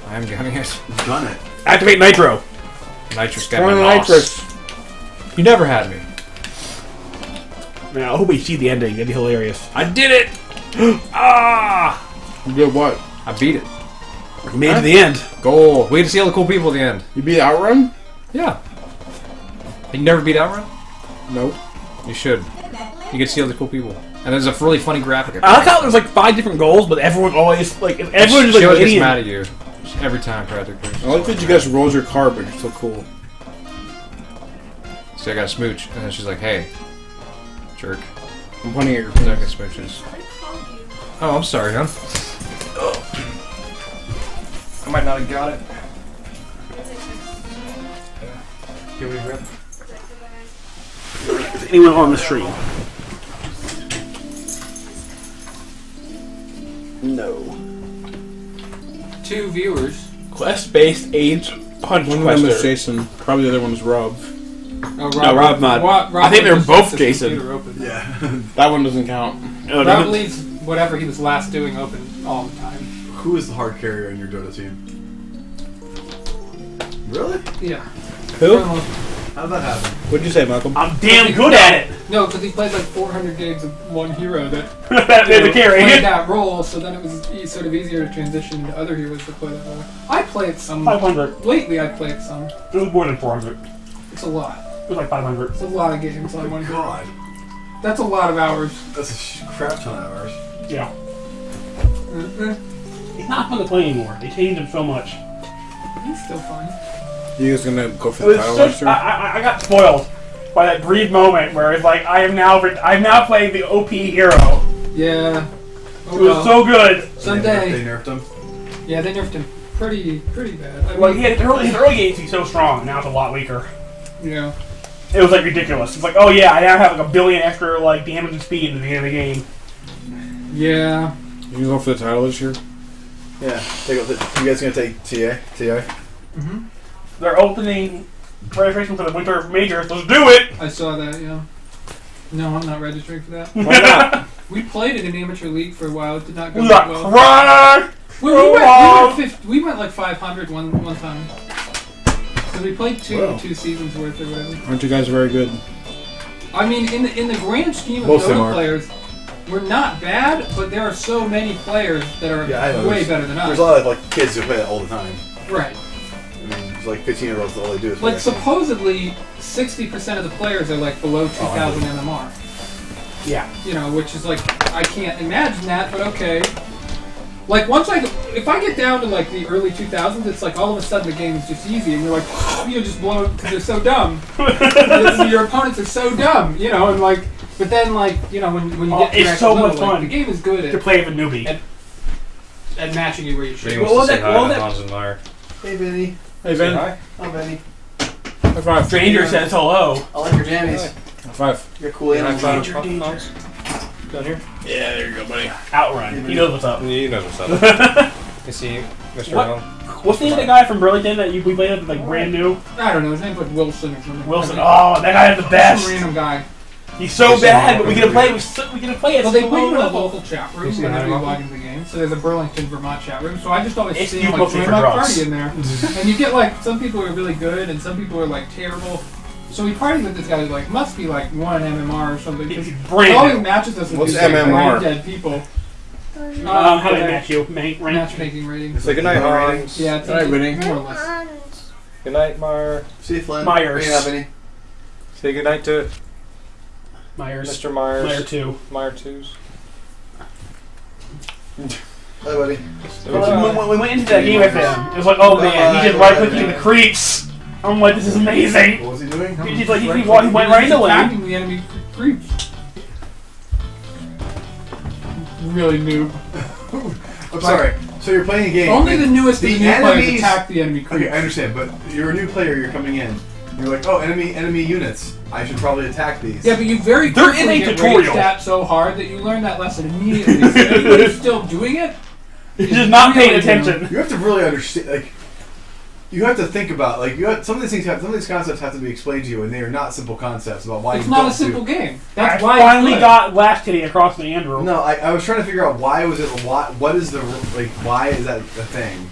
I am gunning it. You gun it. Activate nitro. Nitrous got Turn my the boss. nitrous. You never had me. Man, I hope we see the ending. That'd be hilarious. I did it! Ah! You did what? I beat it. We made it to the end. Goal. We get to see all the cool people at the end. You beat Outrun? Yeah. You never beat Outrun? Nope. You should. You get to see all the cool people. And there's a really funny graphic. I like how there's like 5 different goals, but everyone always like everyone just She like always gets waiting. mad at you. Every time, practically. I like that you guys rolled your car, but you're still cool. So I got a smooch, and then she's like, hey, jerk. I'm pointing at your Second penis. smooches. Oh, I'm sorry, hon. I might not have got it. Give me a grip. Is anyone on the stream? No. 2 viewers. Quest-based AIDS punch One of them is quester. Jason. Probably the other one is Rob. Oh, No, Rob not. I think they're just both left his Jason. computer open. Yeah. That one doesn't count. Oh, Rob doesn't- leaves whatever he was last doing open all the time. Who is the hard carrier in your Dota team? Really? Yeah. Who? How did that happen? What'd you say, Malcolm? I'm damn good at it. No, because he played like 400 gigs of one hero that That's the carry. played that role, so then it was sort of easier to transition to other heroes to play that role. I played some. 500. Lately, I've played some. It was more than 400. It's a lot. It was like 500. It's a lot of games on one hero. God. That's a lot of hours. That's a crap ton of hours. Yeah. Uh-uh. It's not fun to play anymore. They changed him so much. He's still fun. You guys gonna go for It the was title such, next year? I got spoiled by that brief moment where it's like I've now played the OP hero. Yeah. Oh, It was so good. They Someday. nerfed him. Yeah, they nerfed him pretty bad. I Like mean, his early games he's so strong, and now it's a lot weaker. yeah. It was like ridiculous. It's like, oh yeah, I now have like a billion extra like damage and speed in the beginning of the game. Yeah. You can go for the title this year? Yeah. You guys gonna take TA? TI? Mm-hmm. They're opening registration for the Winter Majors. Let's do it! I saw that, yeah. No, I'm not registering for that. Why not? We played it in amateur league for a while. It did not go We that got well. crushed! We went like 500 one time. So we played Wow. two seasons worth or whatever. Aren't you guys very good? I mean, in the grand scheme of Most of them Dota are. players, we're not bad, but there are so many players that are Yeah, I know. way better than us. There's a lot of like kids who play that all the time. Right. I mean, there's like 15-year-olds all they do is play Like that game. supposedly 60% of the players are like below 2,000 MMR. Yeah. You know, which is like, I can't imagine that, but okay. Like if I get down to like the early 2000s, it's like all of a sudden the game is just easy, and you're like, you just blow because they're so dumb. Your opponents are so dumb, you know, and like, but then like, you know, when you get to it's your so actual much level, like, fun the game is good to at play with a newbie. matching you where you should. He What wants was to say that- hi what was to that- Hans and Meyer. Hey, Vinny. Hey, Ben. Hi. Oh, Vinny. High five. Stranger says hello. I like your jammies. High five. You're a cool High animal. five, Danger. Hans. Down here? Yeah, there you go, buddy. Outrun. He knows what's up. You know what's up. You see Mr. What? Allen? What's the name of the guy from Burlington that we played with, like, brand new? I don't know. His name's like Wilson or something. Wilson. Oh, that guy is the best. Some random guy. He's so bad, but we get to play. We get to play it. Well, they so put you in a level. local chat room You see whenever that you log into the game. So there's a Burlington, Vermont chat room. So I just always It's see used like mostly join for my drugs. party in there, and you get like some people are really good and some people are like terrible. So we partied with this guy who like must be like one MMR or something. He's He brand always new. matches us with What's these like, MMR? brain dead people. How do they match you? Matchmaking rating. Say goodnight, Hans. Yeah, it's All right, Vinny. more or less. Goodnight, Mar. See you, Flynn. Myers. Yeah, Vinny. Say goodnight to Myers. Mr. Myers. Meyer 2. Meyer 2s. Hi, buddy. When we went into that game with him, it was like, oh man, he just right clicking in the creeps. I'm like, this is amazing. What was he doing? He's like, he went right into lane. attacking the enemy creeps. Really noob. I'm sorry. So you're playing a game. Only the newest The of the new players enemies- attack the enemy creeps. Okay, I understand, but you're a new player. You're coming in. You're like, oh, enemy units. I should probably attack these. Yeah, but you very They're quickly in a get tutorial. raged at so hard that you learn that lesson immediately. So if you're still doing it, He's just not paying really attention. You have to really understand. Like, you have to think about some of these things. Some of these concepts have to be explained to you, and they are not simple concepts about why it's you not don't a simple do. game. That's I why finally it's good. got last hitting across the Andrew. No, I was trying to figure out why was it. What is the why is that a thing?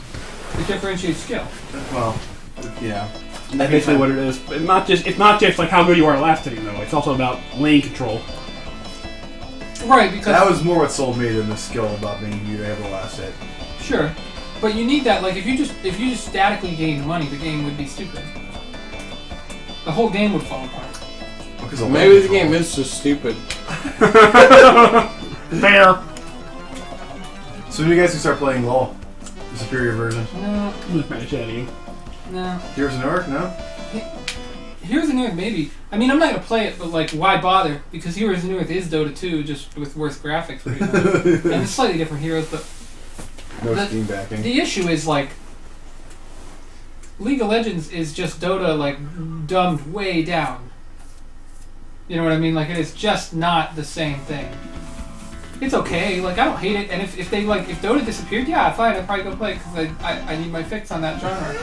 It differentiates skill. Well, yeah. That's basically what it is. It's not just like how good you are at last hitting though. It's also about lane control. Right, because That was more what sold me than the skill about being you to have the last hit. sure, but you need that. Like if you just statically gained money, the game would be stupid. The whole game would fall apart. Because of Maybe lane the game control. is just stupid. Fair. So you guys can start playing LOL, the superior version. No, I'm just mad shit at you. no. Here's an Newark, no? Heroes of Newark, maybe. I mean, I'm not gonna play it, but like, why bother? Because Heroes of Newark is Dota 2, just with worse graphics, pretty much. And it's slightly different heroes, but No The- Steam backing. the issue is like, League of Legends is just Dota like dumbed way down. You know what I mean? Like, it is just not the same thing. It's okay. Like, I don't hate it. And if Dota disappeared, yeah, fine. I'd probably go play because I need my fix on that genre.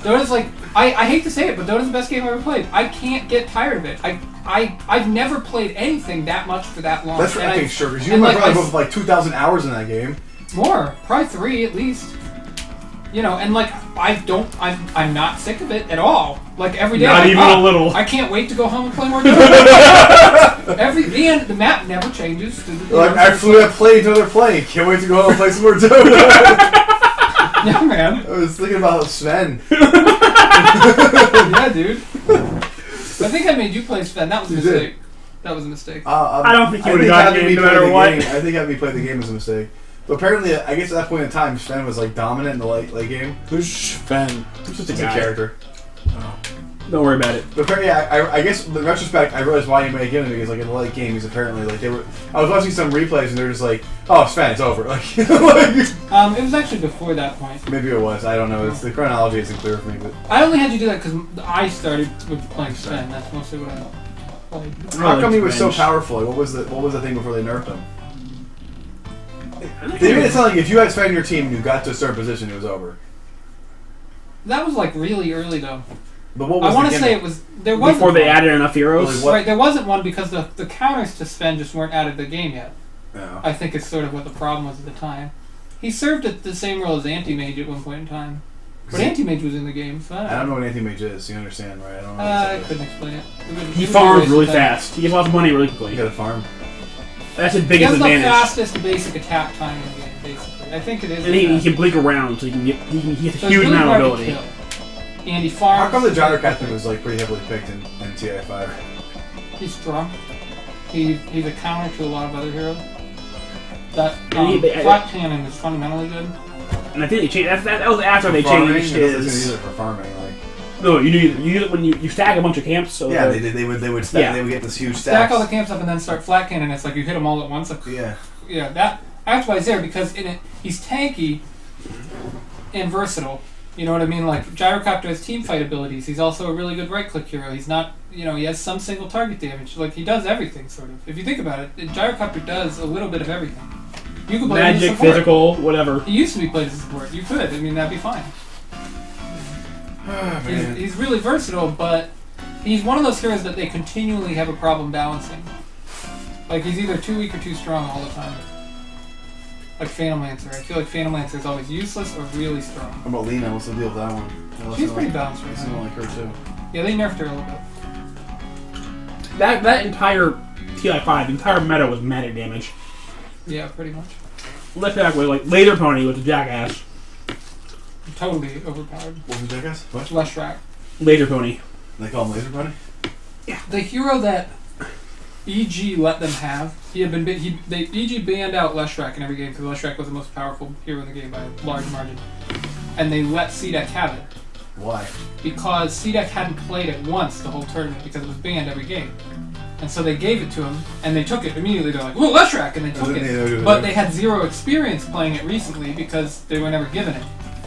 Dota's like, I hate to say it, but Dota's the best game I've ever played. I can't get tired of it. I've never played anything that much for that long. That's And okay, I- sure. Because you and, and my like, brother I- both like 2,000 hours in that game. More, probably 3 at least. You know, and like I'm not sick of it at all. Like every day, Not I'm like, even "Oh, a little." I can't wait to go home and play more. And the map never changes. Like, I played until they're playing. Can't wait to go home and play some more Dota. Yeah, man. I was thinking about Sven. Yeah, dude. I think I made you play Sven. That was a You did. mistake. That was a mistake. I don't think you I would've think gotten having it me no play matter the what. game- I think having me play the game is a mistake. But apparently, I guess at that point in time, Sven was like dominant in the late game. Who's Sven? It's just It's a a guy. character. Don't worry about it. But apparently, I guess in retrospect, I realized why he made him because like in the late game, he's apparently like they were. I was watching some replays and they're just like, "Oh, Sven, it's over." Like, It was actually before that point. maybe it was. I don't know. It's the chronology isn't clear for me, but I only had you do that because I started with playing Sven. That's mostly what I played. how come he was so Revenge. powerful? Like, what was the thing before they nerfed him? They made it sound like if you had Sven in your team and you got to a certain position, it was over. That was like really early though. But what was I want to the say gimmick? it was there wasn't Before they one. added enough heroes. Really, what- Right, there wasn't one because the counters to Sven just weren't added to the game yet. No. I think it's sort of what the problem was at the time. He served at the same role as Anti-Mage at one point in time. But See, Anti-Mage was in the game, so I don't know what anti-mage is. You understand, right? I don't know. I What couldn't explain it. He farms really fast. He gets lots of money really you quickly. gotta farm. That's his He biggest has the advantage. fastest basic attack time in the game, basically. I think it is. And the he best. can blink around, so he gets a So it's huge really amount hard of to ability. kill. And he farms. How come the Gyro Captain was like pretty heavily picked in TI5? He's strong. He's a counter to a lot of other heroes. That And flat cannon is fundamentally good. And I think they changed. That was after they Farming? changed It doesn't his. use it for farming. Like, No, you use it when you stack a bunch of camps. So yeah, the- they would stack. Yeah. They would get this huge Stack stacks. all the camps up and then start flat cannon. It's like you hit them all at once. Like, Yeah. yeah, that's why he's there because in it he's tanky and versatile. You know what I mean? Like, Gyrocopter has team fight abilities. He's also a really good right-click hero. He's not, he has some single target damage. Like, he does everything, sort of. If you think about it, Gyrocopter does a little bit of everything. You could play him as a Magic, support. physical, whatever. He used to be played as a support. You could. I mean, that'd be fine. He's really versatile, but he's one of those heroes that they continually have a problem balancing. Like, he's either too weak or too strong all the time. Like Phantom Lancer. I feel like Phantom Lancer is always useless or really strong. How about Lena? What's the deal with that one? She's pretty balanced right I don't now. like her too. Yeah, they nerfed her a little bit. That entire TI5, the entire meta was magic damage. Yeah, pretty much. Left back with like Laser Pony with the jackass. Totally overpowered. What was the jackass? What? Leshrac. Laser Pony. They call him Laser Bunny? The hero that EG let them have, EG banned out Leshrac in every game because Leshrac was the most powerful hero in the game by a large margin. And they let C-Deck have it. Why? Because C-Deck hadn't played it once the whole tournament because it was banned every game. And so they gave it to him, and they took it immediately. They're like, "Whoa, Leshrac!" And they took it. But they had zero experience playing it recently because they were never given it.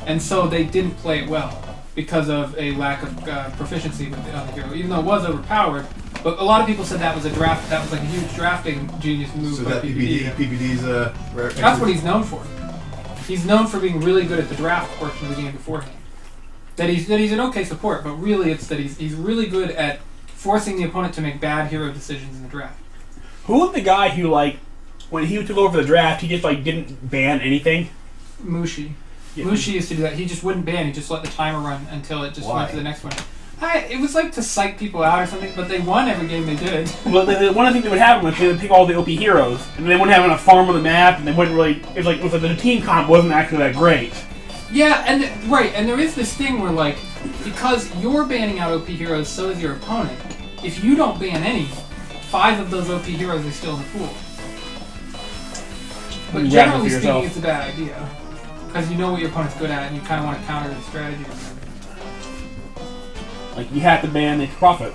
And so they didn't play it well because of a lack of proficiency with the other hero, even though it was overpowered. But a lot of people said that was that was like a huge drafting genius move So by that PPD. PPD's That's what he's known for. He's known for being really good at the draft portion of the game beforehand. That he's an okay support, but really it's that he's really good at forcing the opponent to make bad hero decisions in the draft. Who was the guy who, like, when he took over the draft, he just, like, didn't ban anything? Mushi. Yeah. Mushi used to do that. He just wouldn't ban. He just let the timer run until it just Why? went to the next one. It was like to psych people out or something, but they won every game they did. Well, one of the things that would happen was they would pick all the OP heroes, and they wouldn't have enough farm on the map, and they wouldn't really... It was like the team comp wasn't actually that great. Yeah, and there is this thing where, like, because you're banning out OP heroes, so is your opponent. If you don't ban any, 5 of those OP heroes are still in the pool. But You generally grab it for speaking, yourself. it's a bad idea. Because you know what your opponent's good at, and you kind of want to counter the strategy. Like, you have to ban the Prophet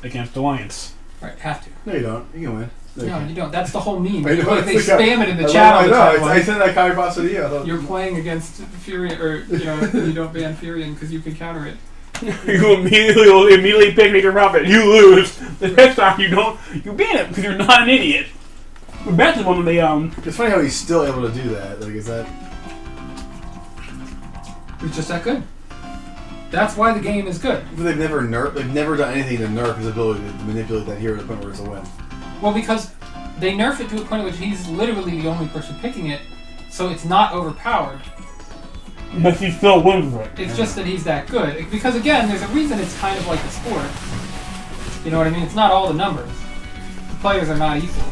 against Alliance. Right, have to. No, you don't. You can win. No, you don't. That's the whole meme. I know, Like, they it's like spam it in the I chat all the know. time. I like, sent that Kai Pasta to you. you're playing against Furion, or, you don't ban Furion because you can counter it. You immediately pick Major Prophet. You lose. The next time you ban it because you're not an idiot. But back to one of the It's funny how he's still able to do that. Like, is that... It's just that good. That's why the game is good. But they've never done anything to nerf his ability to manipulate that hero to the point where it's a win. Well, because they nerf it to a point at which he's literally the only person picking it, so it's not overpowered. but he still wins it. It's just that he's that good. Because again, there's a reason it's kind of like a sport. You know what I mean? It's not all the numbers. The players are not equal.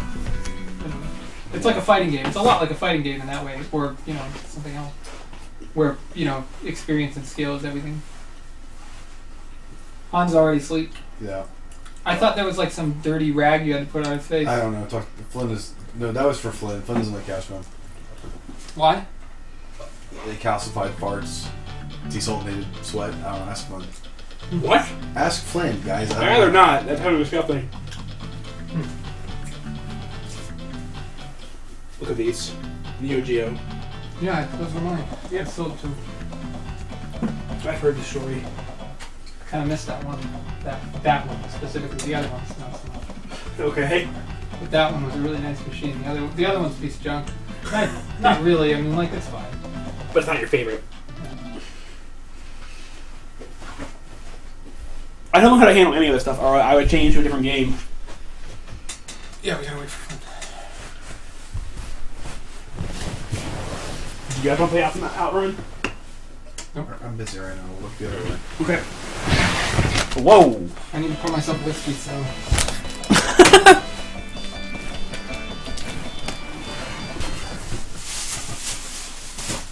It's like a fighting game. It's a lot like a fighting game in that way, or something else, where experience and skill is everything. Han's already asleep. Yeah. I thought there was like some dirty rag you had to put on his face. I don't know. Flynn is... No, that was for Flynn. Flynn doesn't like cash phone. Why? They calcified farts, desalinated sweat. I don't know. Ask Flynn. What? Ask Flynn, guys. I'd rather not. That's how disgusting. Look at these. Neo Geo. Yeah, those are mine. Yeah, sold too. I've heard the story. Kind of missed that one. That one specifically. The other one's not so much. Okay. But that one was a really nice machine. The other one's a piece of junk. Not really. I mean, like, it's fine. But it's not your favorite. I don't know how to handle any of this stuff, or I would change to a different game. Yeah, we gotta wait for fun. Do you guys want to play Outrun? I'm busy right now. We'll look the other way. Okay. Whoa! I need to pour myself whiskey, so.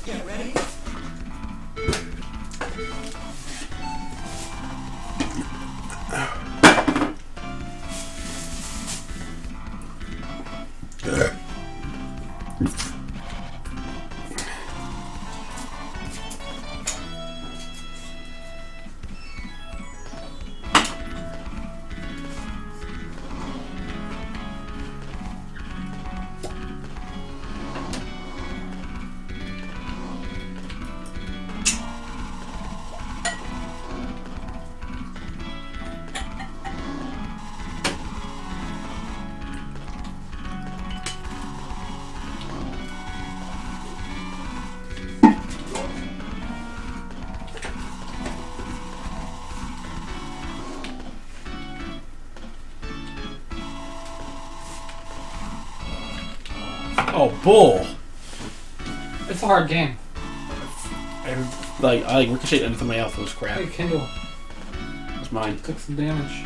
Get ready. Oh, bull. It's a hard game. I ricocheted into somebody else. It was crap. Hey, Kindle. It's mine. Took some damage.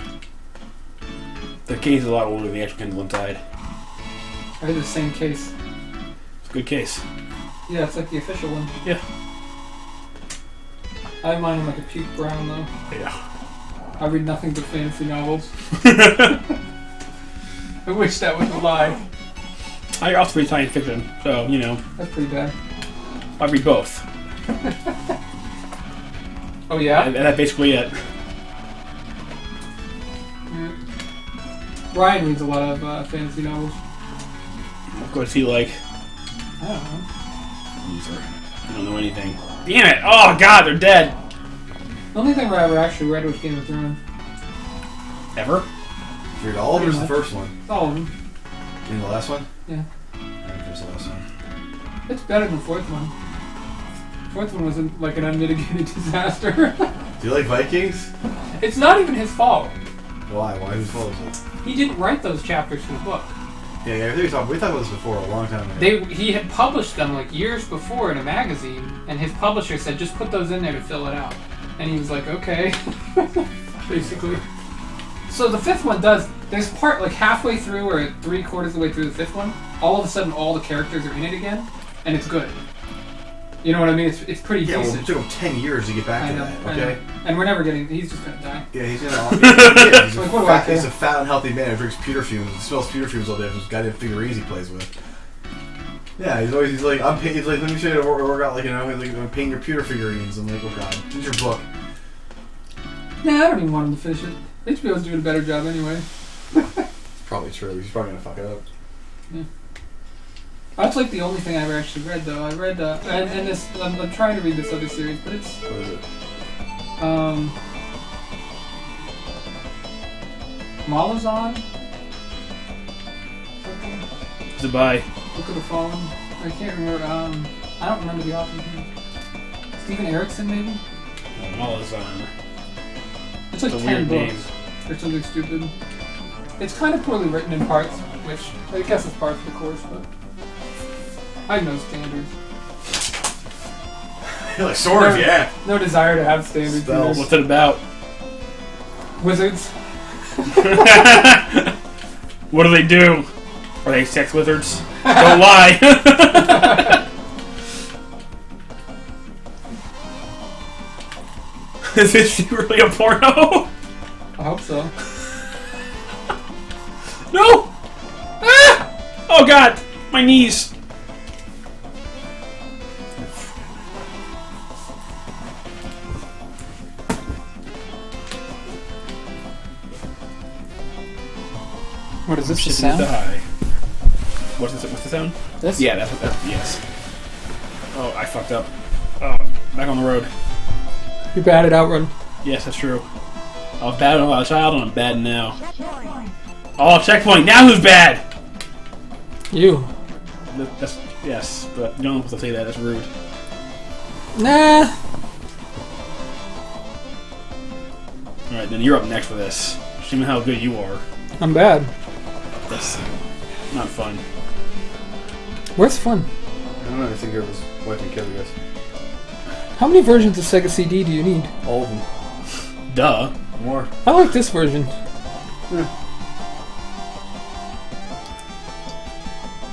The case is a lot older than the actual Kindle inside. I had the same case. It's a good case. Yeah, it's like the official one. Yeah. I have mine in like a puke brown though. Yeah. I read nothing but fantasy novels. I wish that was a lie. I also read science fiction, so, you know, That's pretty bad. I read both. Oh yeah? And that's basically it. Yeah. Ryan reads a lot of fantasy novels. Of course, he like... I don't know. Loser. I don't know anything. Damn it! Oh god, they're dead! The only thing I ever actually read was Game of Thrones. Ever? Did you read all of it or just the first one? All of them. In the last one? Yeah. I think there's the last one. It's better than the fourth one. The fourth one was like an unmitigated disaster. Do you like Vikings? It's not even his fault. Why? Why? Whose fault is it? He didn't write those chapters for the book. Yeah, I think we talked about this before a long time ago. He had published them like years before in a magazine, and his publisher said, just put those in there to fill it out. And he was like, okay. Basically. So the fifth one there's part like halfway through or 3/4 of the way through the fifth one, all of a sudden all the characters are in it again, and it's good. You know what I mean? It's pretty Yeah, well, decent. it took him 10 years to get back to that, okay? And we're never getting, he's just gonna die. Yeah, he's gonna. He's, Like, what do I care? he's a fat, unhealthy man who drinks pewter fumes. He smells pewter fumes all day from his goddamn figurines he plays with. Yeah, he's like, let me show you to work out, like, you know, like, I'm painting your pewter figurines. I'm like, oh god, where's your book? Nah, I don't even want him to finish it. HBO's doing a better job anyway. It's probably true. He's probably gonna fuck it up. Yeah. That's like the only thing I ever actually read, though. I read, and this, I'm trying to read this other series, but it's, What is it? Malazan? Something? Goodbye. Book of the Fallen? I can't remember, I don't remember the author's name. Stephen Erickson, maybe? Malazan. It's like It's a 10 weird books. Or something stupid. It's kind of poorly written in parts, which, I guess it's part of the course, but I have no standards. You're like, swords, No. yeah. No desire to have standards. Spells. either. What's it about? Wizards. What do they do? Are they sex wizards? Don't lie! Is this really a porno? I hope so. No! Ah! Oh god! My knees! What is this, the Shit sound? die. What's the sound? This? Yeah, that's what that. Yes. Oh, I fucked up. Oh, back on the road. You're bad at Outrun. Yes, that's true. I was bad when I was a child, and I'm bad now. Oh, checkpoint! Now who's bad? You. That's yes, but you don't have to say that. That's rude. Nah. All right, then you're up next for this. Show me how good you are. I'm bad. That's not fun. Where's fun? I don't know. I think it was wife and kid, I guess. How many versions of Sega CD do you need? All of them. Duh. More. I like this version.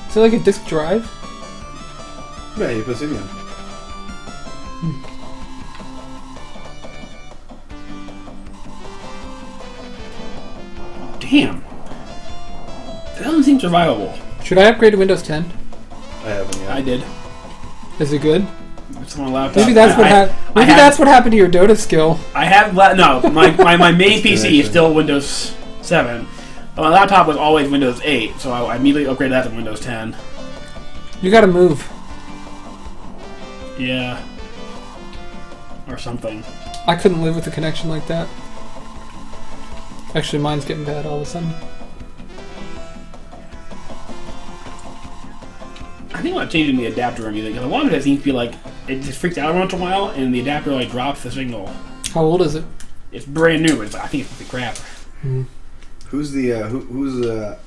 Is it like a disk drive? Yeah, you put CD in. Damn. That doesn't seem survivable. Should I upgrade to Windows 10? I haven't yet. I did. Is it good? It's on my laptop. Maybe that's what happened. Maybe that's what happened to your Dota skill. I have no. My main PC is still Windows 7. But my laptop was always Windows 8, so I immediately upgraded that to Windows 10. You gotta move. Yeah. Or something. I couldn't live with a connection like that. Actually, mine's getting bad all of a sudden. I think I'm changing the adapter or anything, because a lot of it seems to be like, it just freaks out once in a while, and the adapter like drops the signal. How old is it? It's brand new, but I think it's the crap. Who's the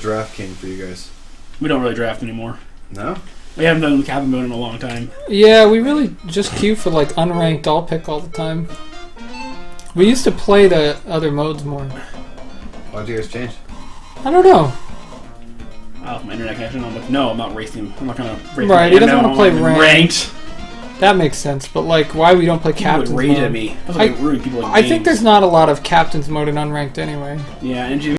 draft king for you guys? We don't really draft anymore. No. We haven't done Captain Moon in a long time. Yeah, we really just queue for like unranked all pick all the time. We used to play the other modes more. Why'd you guys change? I don't know. Oh, my internet connection. I'm like, no, I'm not racing. I'm not gonna race. Right, he doesn't MMO wanna play online. ranked. That makes sense, but like, why we don't play People would captain's rage mode? at me. That's like rude people. In I think games. there's not a lot of captain's mode in unranked anyway. Yeah, and